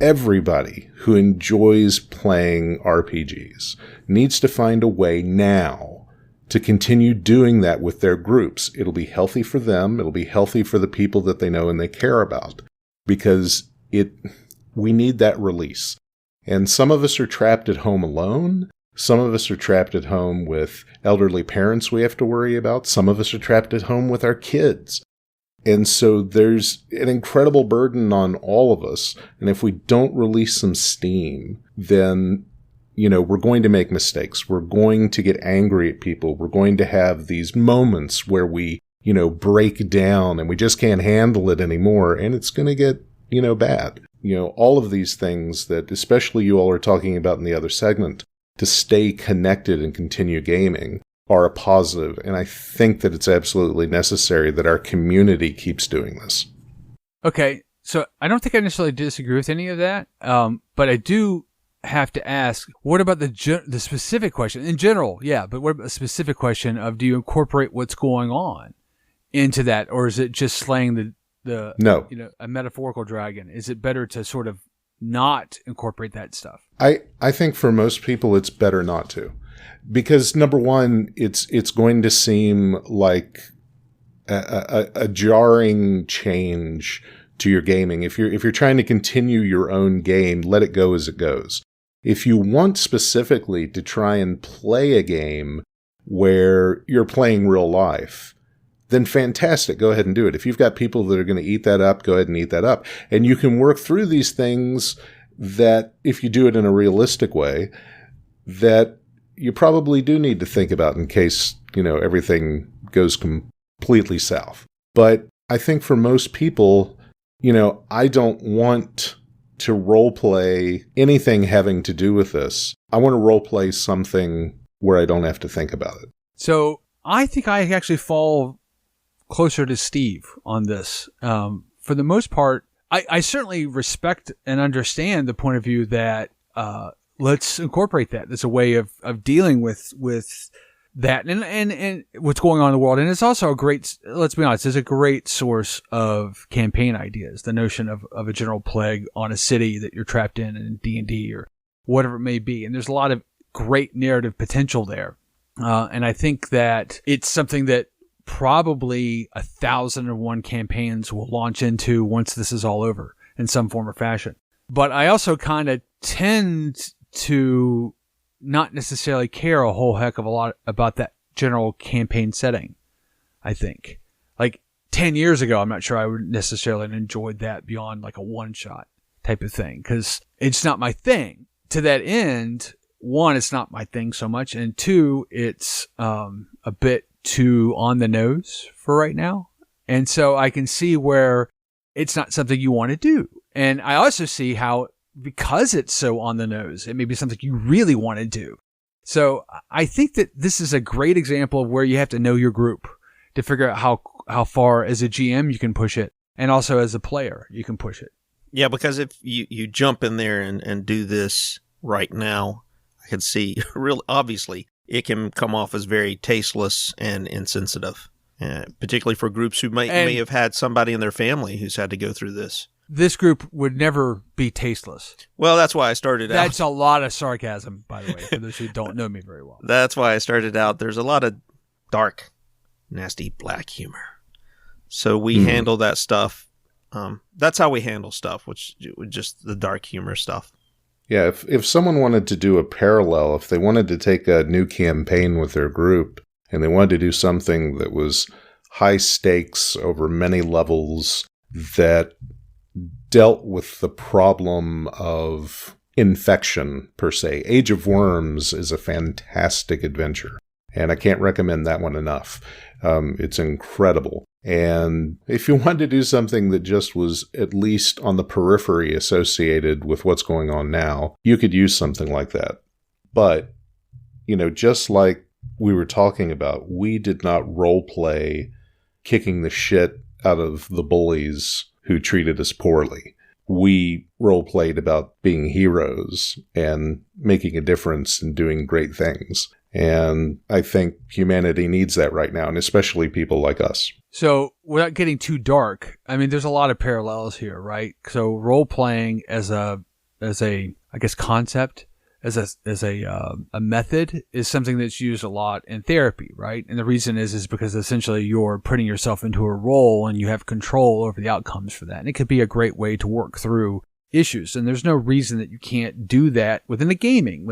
everybody who enjoys playing RPGs needs to find a way now to continue doing that with their groups. It'll be healthy for them. It'll be healthy for the people that they know and they care about, because we need that release. And some of us are trapped at home alone. Some of us are trapped at home with elderly parents we have to worry about. Some of us are trapped at home with our kids. And so there's an incredible burden on all of us. And if we don't release some steam, then, we're going to make mistakes. We're going to get angry at people. We're going to have these moments where we, break down and we just can't handle it anymore. And it's going to get, bad. All of these things that especially you all are talking about in the other segment, to stay connected and continue gaming, are a positive, and I think that it's absolutely necessary that our community keeps doing this. Okay, so I don't think I necessarily disagree with any of that, but I do have to ask, what about the specific question? In general, yeah, but what about the specific question of, do you incorporate what's going on into that, or is it just slaying No. A metaphorical dragon? Is it better to sort of not incorporate that stuff? I think for most people it's better not to. Because number one, it's going to seem like a jarring change to your gaming. If you're trying to continue your own game, let it go as it goes. If you want specifically to try and play a game where you're playing real life, then fantastic, go ahead and do it. If you've got people that are going to eat that up, go ahead and eat that up. And you can work through these things that, if you do it in a realistic way, that you probably do need to think about in case, everything goes completely south. But I think for most people, I don't want to role play anything having to do with this. I want to role play something where I don't have to think about it. So I think I actually fall closer to Steve on this. For the most part, I certainly respect and understand the point of view that let's incorporate that. It's a way of dealing with that and what's going on in the world. And it's also let's be honest, it's a great source of campaign ideas. The notion of a general plague on a city that you're trapped in D&D or whatever it may be. And there's a lot of great narrative potential there. And I think that it's something that probably 1,001 campaigns will launch into once this is all over in some form or fashion. But I also kind of tend to not necessarily care a whole heck of a lot about that general campaign setting, I think. Like 10 years ago, I'm not sure I would necessarily have enjoyed that beyond like a one-shot type of thing, because it's not my thing. To that end, one, it's not my thing so much, and two, it's a bit too on the nose for right now. And so I can see where it's not something you want to do. And I also see how, because it's so on the nose, it may be something you really want to do. So I think that this is a great example of where you have to know your group to figure out how far as a GM you can push it, and also as a player you can push it. Yeah, because if you jump in there and do this right now, I can see real obviously it can come off as very tasteless and insensitive, particularly for groups who may have had somebody in their family who's had to go through this. This group would never be tasteless. Well, that's why I started out. That's a lot of sarcasm, by the way, for those who don't know me very well. That's why I started out. There's a lot of dark, nasty black humor. So we handle that stuff. That's how we handle stuff, which just the dark humor stuff. Yeah, if someone wanted to do a parallel, if they wanted to take a new campaign with their group and they wanted to do something that was high stakes over many levels, that dealt with the problem of infection per se, Age of Worms is a fantastic adventure, and I can't recommend that one enough. It's incredible. And if you wanted to do something that just was at least on the periphery associated with what's going on now, you could use something like that. But, just like we were talking about, we did not role play kicking the shit out of the bullies who treated us poorly. We role played about being heroes and making a difference and doing great things. And I think humanity needs that right now, and especially people like us. So without getting too dark, I mean, there's a lot of parallels here, right? So role playing as a I guess concept, as a method is something that's used a lot in therapy, right? And the reason is because essentially you're putting yourself into a role and you have control over the outcomes for that. And it could be a great way to work through issues, and there's no reason that you can't do that within a gaming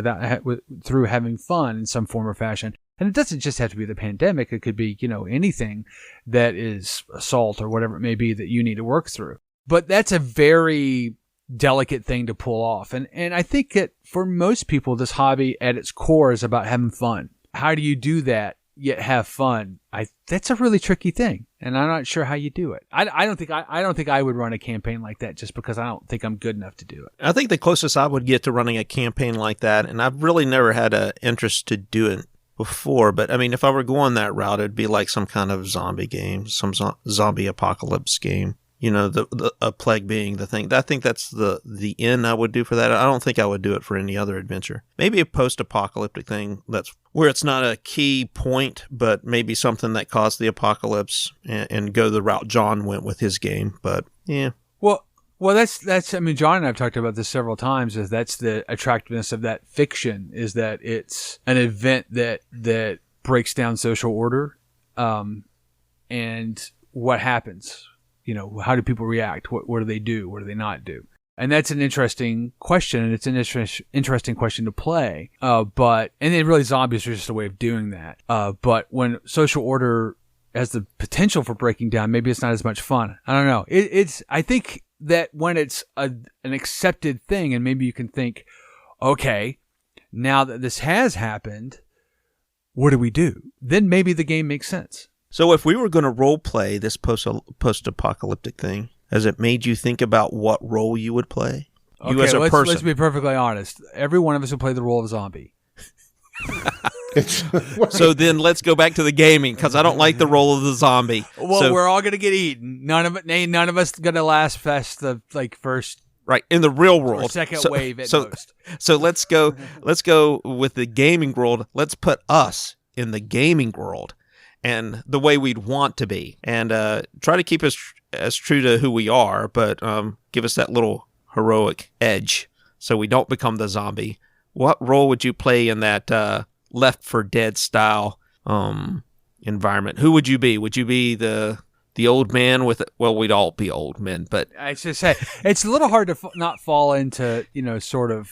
through having fun in some form or fashion. And it doesn't just have to be the pandemic. It could be, anything that is assault or whatever it may be that you need to work through. But that's a very delicate thing to pull off. And I think that for most people, this hobby at its core is about having fun. How do you do that yet have fun? That's a really tricky thing. And I'm not sure how you do it. I don't think I would run a campaign like that just because I don't think I'm good enough to do it. I think the closest I would get to running a campaign like that, and I've really never had an interest to do it before, but I mean, if I were going that route, it'd be like some kind of zombie game, some zombie apocalypse game. A plague being the thing. I think that's the end I would do for that. I don't think I would do it for any other adventure. Maybe a post-apocalyptic thing that's where it's not a key point, but maybe something that caused the apocalypse and go the route John went with his game. But yeah. Well, that's. I mean, John and I've talked about this several times. Is that's the attractiveness of that fiction? Is that it's an event that breaks down social order, and what happens. How do people react? What do they do? What do they not do? And that's an interesting question, and it's an interesting question to play. And then really zombies are just a way of doing that. But when social order has the potential for breaking down, maybe it's not as much fun. I don't know. I think that when it's an accepted thing, and maybe you can think, okay, now that this has happened, what do we do? Then maybe the game makes sense. So if we were going to role play this post-apocalyptic thing, has it made you think about what role you would play? You as a person. Let's be perfectly honest. Every one of us would play the role of a zombie. So then let's go back to the gaming, because I don't like the role of the zombie. Well, we're all going to get eaten. None of us going to last past the first. Right, in the real world. Or second wave at most. So let's go with the gaming world. Let's put us in the gaming world and the way we'd want to be, and try to keep us as true to who we are, but give us that little heroic edge so we don't become the zombie. What role would you play in that Left 4 Dead style environment? Who would you be? Would you be the old man with it? Well, we'd all be old men, but I should say it's a little hard to not fall into sort of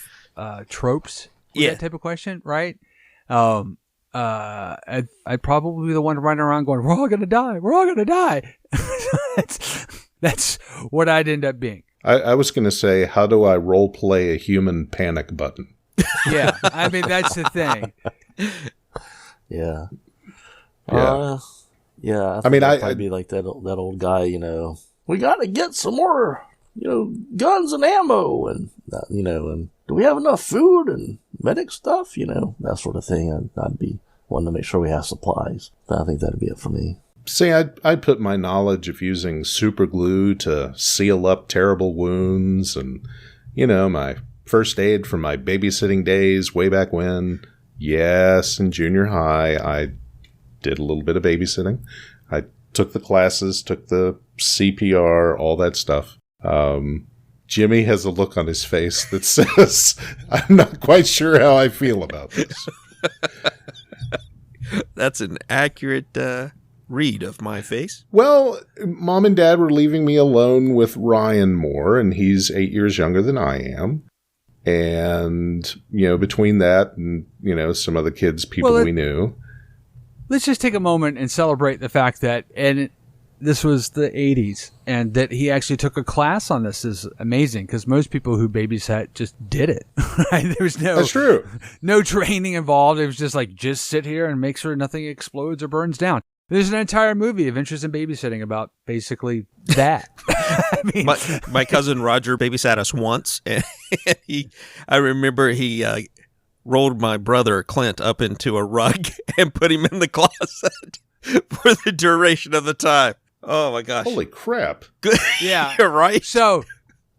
tropes with that type of question, right? I'd probably be the one running around going, "We're all gonna die. We're all gonna die." That's what I'd end up being. I was going to say, how do I role play a human panic button? Yeah, I mean that's the thing. Yeah. Yeah. I mean, I'd be like that old guy. We got to get some more, guns and ammo, and and do we have enough food and medic stuff? That sort of thing. I'd be wanting to make sure we have supplies. I think that'd be it for me. See, I'd put my knowledge of using super glue to seal up terrible wounds, and my first aid from my babysitting days way back when. Yes, in junior high, I did a little bit of babysitting. I took the classes, took the CPR, all that stuff. Jimmy has a look on his face that says, I'm not quite sure how I feel about this. That's an accurate read of my face. Well, Mom and Dad were leaving me alone with Ryan Moore, and he's 8 years younger than I am. And, between that and, some other kids, people we knew. Let's just take a moment and celebrate the fact that, this was the 80s, and that he actually took a class on this is amazing, because most people who babysat just did it. Right? There was That's true. No training involved. It was just sit here and make sure nothing explodes or burns down. There's an entire movie, Adventures in Babysitting, about basically that. I mean, my cousin Roger babysat us once, and I remember he rolled my brother Clint up into a rug and put him in the closet for the duration of the time. Oh my gosh! Holy crap! Good. Yeah, you're right. So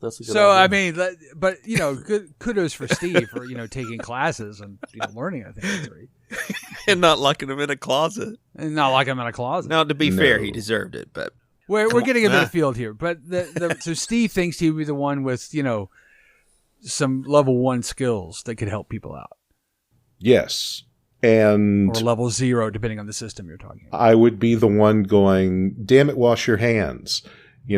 that's a good idea. I mean, but good kudos for Steve for taking classes and learning. I think that's right. And not locking him in a closet. And not locking him in a closet. Now, to be fair, he deserved it, but we're getting a bit of field here. But so Steve thinks he would be the one with some level 1 skills that could help people out. Yes. And or level 0, depending on the system you're talking about. I would be the one going, damn it, wash your hands. You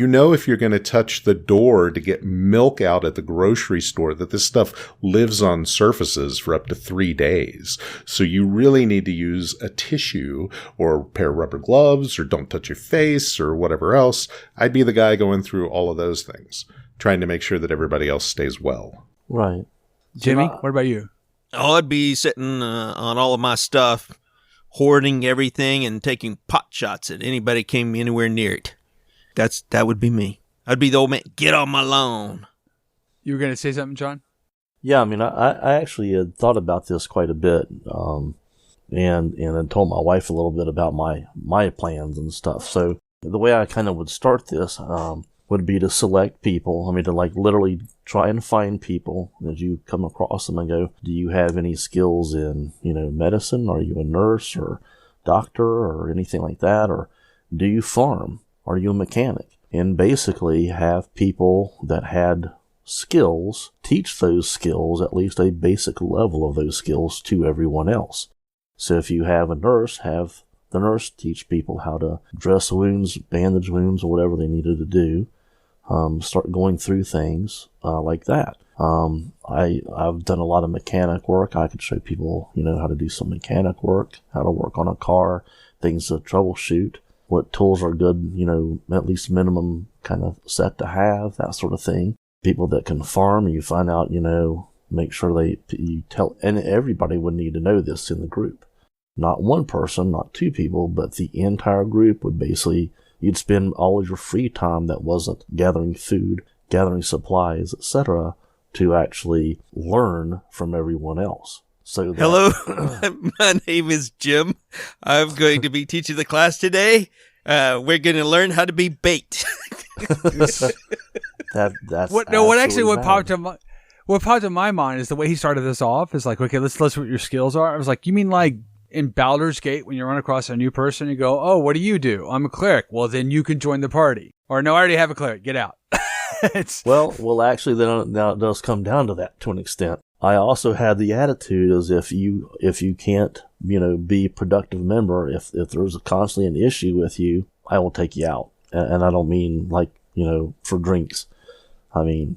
know if you're going to touch the door to get milk out at the grocery store, that this stuff lives on surfaces for up to 3 days. So you really need to use a tissue or a pair of rubber gloves, or don't touch your face or whatever else. I'd be the guy going through all of those things, trying to make sure that everybody else stays well. Right. Jimmy, what about you? Oh, I'd be sitting on all of my stuff, hoarding everything and taking pot shots at anybody came anywhere near it. That would be me. I'd be the old man. Get on my lawn. You were going to say something, John? Yeah, I mean, I actually had thought about this quite a bit, and then told my wife a little bit about my plans and stuff. So the way I kind of would start this would be to select people. I mean, to like literally try and find people as you come across them and go, do you have any skills in, medicine? Are you a nurse or doctor or anything like that? Or do you farm? Are you a mechanic? And basically have people that had skills teach those skills, at least a basic level of those skills, to everyone else. So if you have a nurse, have the nurse teach people how to dress wounds, bandage wounds, or whatever they needed to do. Start going through things like that. I've done a lot of mechanic work. I could show people, how to do some mechanic work, how to work on a car, things to troubleshoot, what tools are good, at least minimum kind of set to have, that sort of thing. People that can farm, you find out, make sure you tell, and everybody would need to know this in the group. Not one person, not two people, but the entire group would basically, you'd spend all of your free time that wasn't gathering food, gathering supplies, etc., to actually learn from everyone else. So that, hello, my name is Jim. I'm going to be teaching the class today. We're going to learn how to be bait. that's what popped in my mind is the way he started this off is like, okay, let's list what your skills are. I was like, you mean like in Baldur's Gate when you run across a new person, you go, oh, what do? I'm a cleric. Well, then you can join the party. Or no, I already have a cleric. Get out. Well, actually, then now it does come down to that to an extent. I also had the attitude as if you can't, be a productive member, if there's constantly an issue with you, I will take you out. And I don't mean like, for drinks. I mean,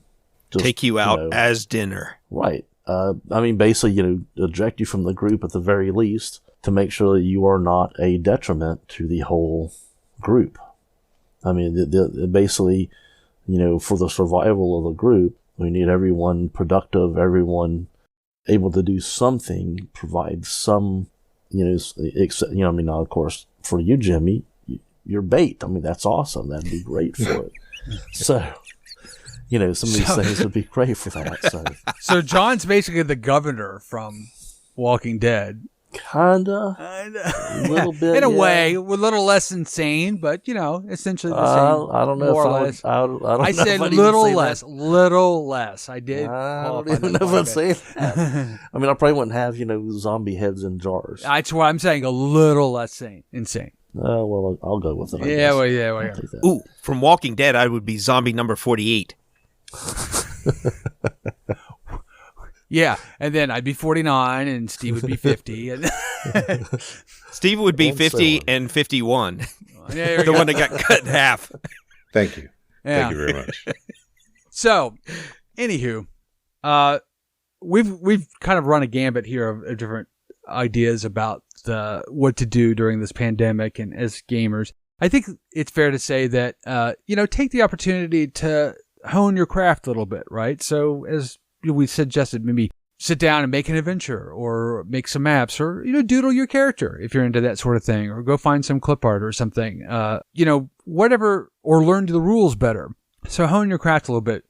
just, take you out as dinner. Right. Basically, eject you from the group at the very least to make sure that you are not a detriment to the whole group. I mean, basically, for the survival of the group, we need everyone productive, everyone able to do something, provide some, of course, for you, Jimmy, you're bait. I mean, that's awesome. That'd be great for it. So, some of these things would be great for that. So John's basically the governor from Walking Dead. Kinda. A little bit. In a way, a little less insane, but, essentially the same. I don't know more if or less. I said little less. I did. I don't even know if I'd say that. I mean, I probably wouldn't have, zombie heads in jars. That's why I'm saying a little less insane. Well, I'll go with it. Yeah. Ooh, from Walking Dead, I would be zombie number 48. Yeah, and then I'd be 49, and Steve would be 50. And Steve would be 50 and 51. The one that got cut in half. Thank you. Yeah. Thank you very much. So, anywho, we've kind of run a gambit here of different ideas about what to do during this pandemic, and as gamers, I think it's fair to say that take the opportunity to hone your craft a little bit, right? So, as we suggested, maybe sit down and make an adventure or make some maps or, doodle your character if you're into that sort of thing, or go find some clip art or something, whatever, or learn the rules better. So hone your craft a little bit.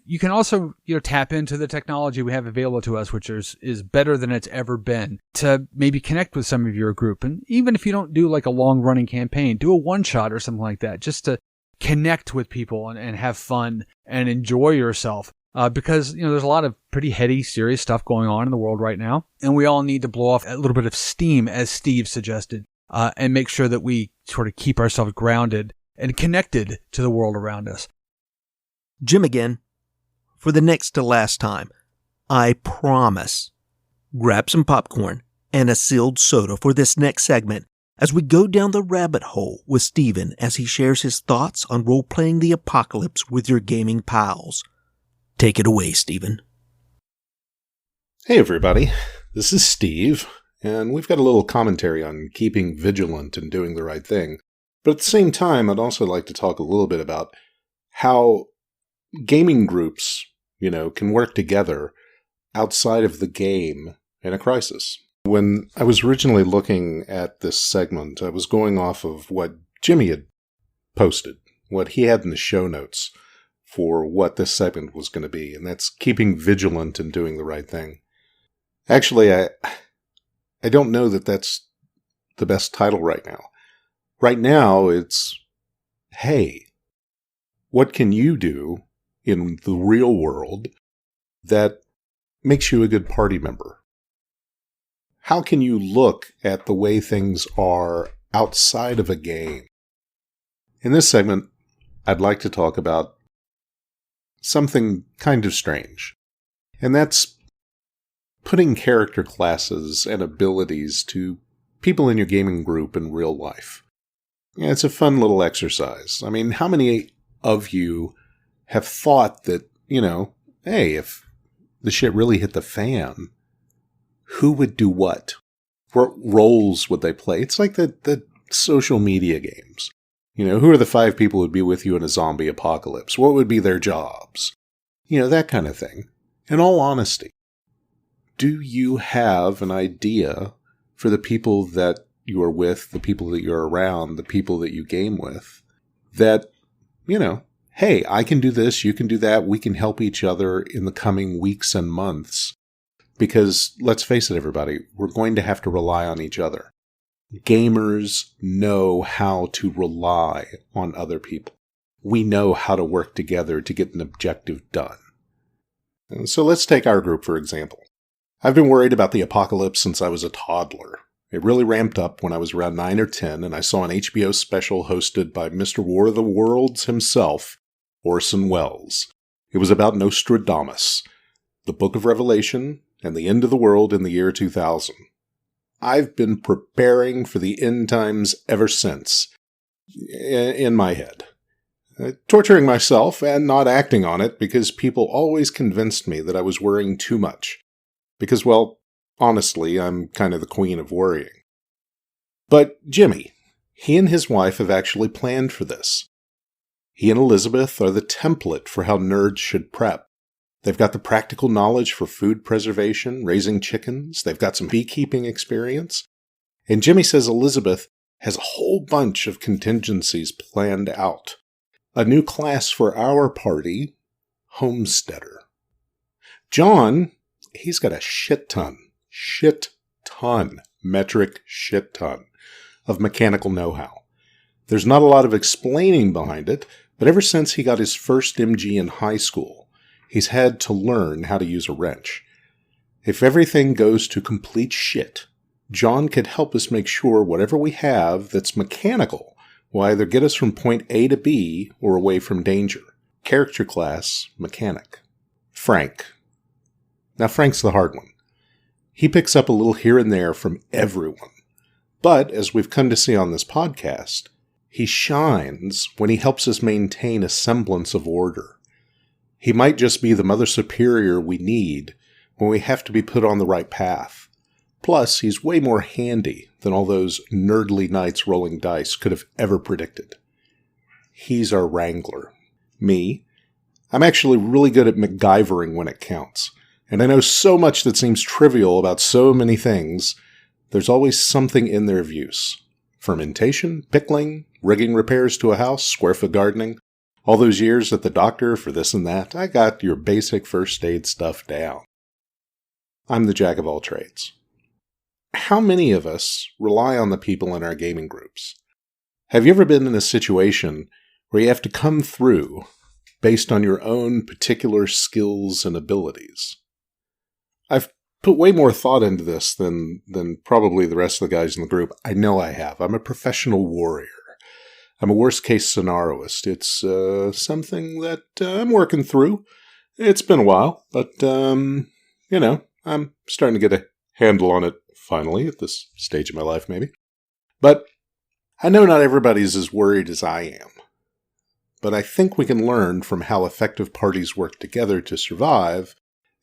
You can also, tap into the technology we have available to us, which is better than it's ever been, to maybe connect with some of your group. And even if you don't do like a long running campaign, do a one shot or something like that, just to connect with people and have fun and enjoy yourself. Because, there's a lot of pretty heady, serious stuff going on in the world right now. And we all need to blow off a little bit of steam, as Steve suggested, and make sure that we sort of keep ourselves grounded and connected to the world around us. Jim again. For the next to last time, I promise. Grab some popcorn and a sealed soda for this next segment as we go down the rabbit hole with Steven as he shares his thoughts on role-playing the apocalypse with your gaming pals. Take it away, Steven. Hey everybody, this is Steve, and we've got a little commentary on keeping vigilant and doing the right thing. But at the same time, I'd also like to talk a little bit about how gaming groups, can work together outside of the game in a crisis. When I was originally looking at this segment, I was going off of what Jimmy had posted, what he had in the show notes for what this segment was going to be, and that's keeping vigilant and doing the right thing. Actually, I don't know that that's the best title right now. Right now, it's, hey, what can you do in the real world that makes you a good party member? How can you look at the way things are outside of a game? In this segment, I'd like to talk about something kind of strange, and that's putting character classes and abilities to people in your gaming group in real life. Yeah, it's a fun little exercise. I mean, how many of you have thought that, hey, if the shit really hit the fan, who would do what? What roles would they play? It's like the social media games. Who are the 5 people who would be with you in a zombie apocalypse? What would be their jobs? That kind of thing. In all honesty, do you have an idea for the people that you are with, the people that you're around, the people that you game with, that, hey, I can do this, you can do that, we can help each other in the coming weeks and months? Because, let's face it, everybody, we're going to have to rely on each other. Gamers know how to rely on other people. We know how to work together to get an objective done. And so let's take our group, for example. I've been worried about the apocalypse since I was a toddler. It really ramped up when I was around 9 or 10, and I saw an HBO special hosted by Mr. War of the Worlds himself, Orson Welles. It was about Nostradamus, the Book of Revelation, and the end of the world in the year 2000. I've been preparing for the end times ever since, in my head. Torturing myself and not acting on it because people always convinced me that I was worrying too much. Because, well, honestly, I'm kind of the queen of worrying. But Jimmy, he and his wife have actually planned for this. He and Elizabeth are the template for how nerds should prep. They've got the practical knowledge for food preservation, raising chickens. They've got some beekeeping experience. And Jimmy says Elizabeth has a whole bunch of contingencies planned out. A new class for our party, Homesteader. John, he's got a shit ton, metric shit ton of mechanical know-how. There's not a lot of explaining behind it, but ever since he got his first MG in high school, he's had to learn how to use a wrench. If everything goes to complete shit, John could help us make sure whatever we have that's mechanical will either get us from point A to B or away from danger. Character class, mechanic. Frank. Now Frank's the hard one. He picks up a little here and there from everyone. But, as we've come to see on this podcast, he shines when he helps us maintain a semblance of order. He might just be the mother superior we need when we have to be put on the right path. Plus, he's way more handy than all those nerdly knights rolling dice could have ever predicted. He's our wrangler. Me, I'm actually really good at MacGyvering when it counts. And I know so much that seems trivial about so many things. There's always something in there of use. Fermentation, pickling, rigging repairs to a house, square foot gardening. All those years at the doctor for this and that, I got your basic first aid stuff down. I'm the jack of all trades. How many of us rely on the people in our gaming groups? Have you ever been in a situation where you have to come through based on your own particular skills and abilities? I've put way more thought into this than probably the rest of the guys in the group. I know I have. I'm a professional warrior. I'm a worst-case scenarioist. It's something that I'm working through. It's been a while, but, I'm starting to get a handle on it finally, at this stage of my life maybe. But I know not everybody's as worried as I am, but I think we can learn from how effective parties work together to survive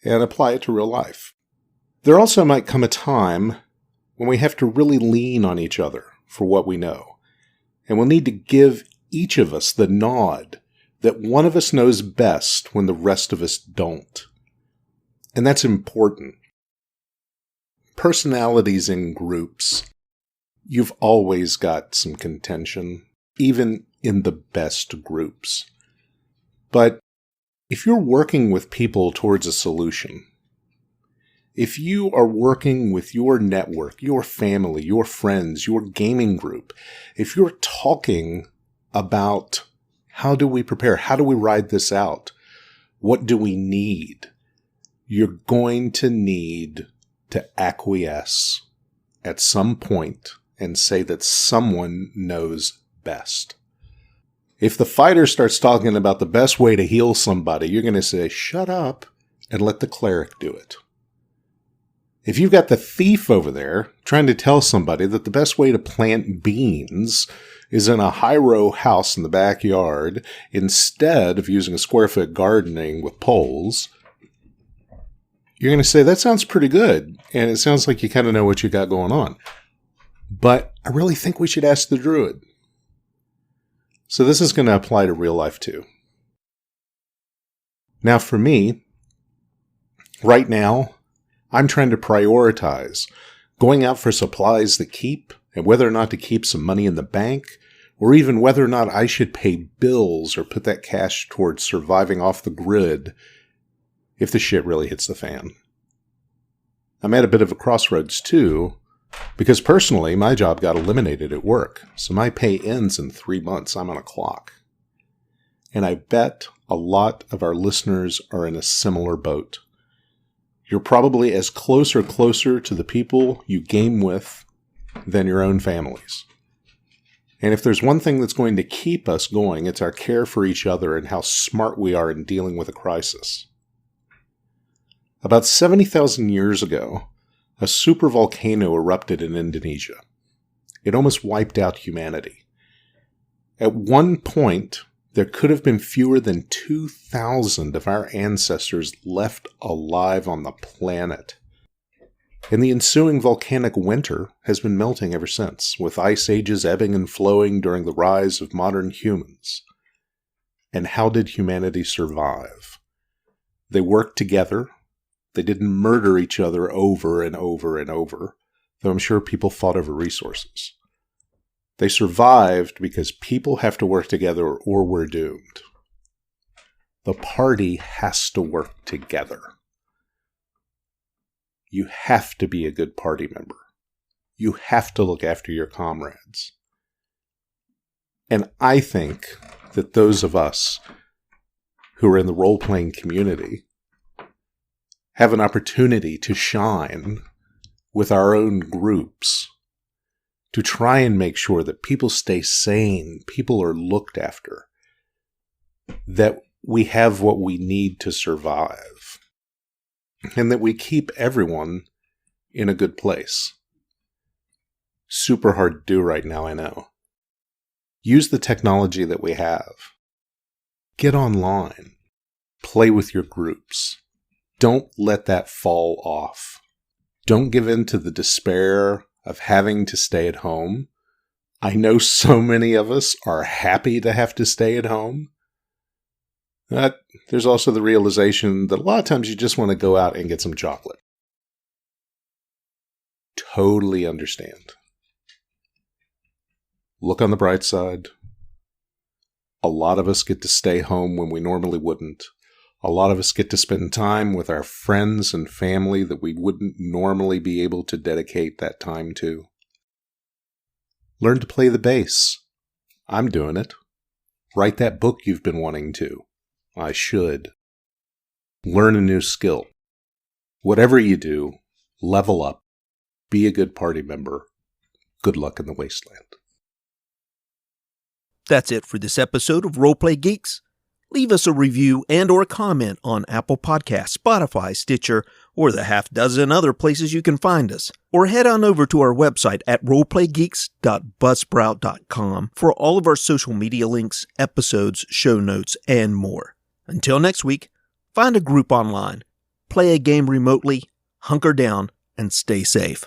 and apply it to real life. There also might come a time when we have to really lean on each other for what we know, and we'll need to give each of us the nod that one of us knows best when the rest of us don't. And that's important. Personalities in groups, you've always got some contention, even in the best groups. But if you're working with people towards a solution, if you are working with your network, your family, your friends, your gaming group, if you're talking about how do we prepare, how do we ride this out, what do we need, you're going to need to acquiesce at some point and say that someone knows best. If the fighter starts talking about the best way to heal somebody, you're going to say, shut up and let the cleric do it. If you've got the thief over there trying to tell somebody that the best way to plant beans is in a high-row house in the backyard instead of using a square-foot gardening with poles, you're going to say, that sounds pretty good, and it sounds like you kind of know what you got going on. But I really think we should ask the druid. So this is going to apply to real life too. Now for me, right now, I'm trying to prioritize going out for supplies that keep, and whether or not to keep some money in the bank, or even whether or not I should pay bills or put that cash towards surviving off the grid if the shit really hits the fan. I'm at a bit of a crossroads too, because personally, my job got eliminated at work, so my pay ends in 3 months. I'm on a clock. And I bet a lot of our listeners are in a similar boat. You're probably as close or closer to the people you game with than your own families. And if there's one thing that's going to keep us going, it's our care for each other and how smart we are in dealing with a crisis. About 70,000 years ago, a supervolcano erupted in Indonesia. It almost wiped out humanity. At one point, there could have been fewer than 2,000 of our ancestors left alive on the planet. And the ensuing volcanic winter has been melting ever since, with ice ages ebbing and flowing during the rise of modern humans. And how did humanity survive? They worked together. They didn't murder each other over and over and over, though I'm sure people fought over resources. They survived because people have to work together or we're doomed. The party has to work together. You have to be a good party member. You have to look after your comrades. And I think that those of us who are in the role-playing community have an opportunity to shine with our own groups, to try and make sure that people stay sane, people are looked after, that we have what we need to survive, and that we keep everyone in a good place. Super hard to do right now, I know. Use the technology that we have. Get online. Play with your groups. Don't let that fall off. Don't give in to the despair of having to stay at home. I know so many of us are happy to have to stay at home. But there's also the realization that a lot of times you just want to go out and get some chocolate. Totally understand. Look on the bright side. A lot of us get to stay home when we normally wouldn't. A lot of us get to spend time with our friends and family that we wouldn't normally be able to dedicate that time to. Learn to play the bass. I'm doing it. Write that book you've been wanting to. I should. Learn a new skill. Whatever you do, level up. Be a good party member. Good luck in the wasteland. That's it for this episode of Roleplay Geeks. Leave us a review and or comment on Apple Podcasts, Spotify, Stitcher, or the half dozen other places you can find us. Or head on over to our website at roleplaygeeks.buzzsprout.com for all of our social media links, episodes, show notes, and more. Until next week, find a group online, play a game remotely, hunker down, and stay safe.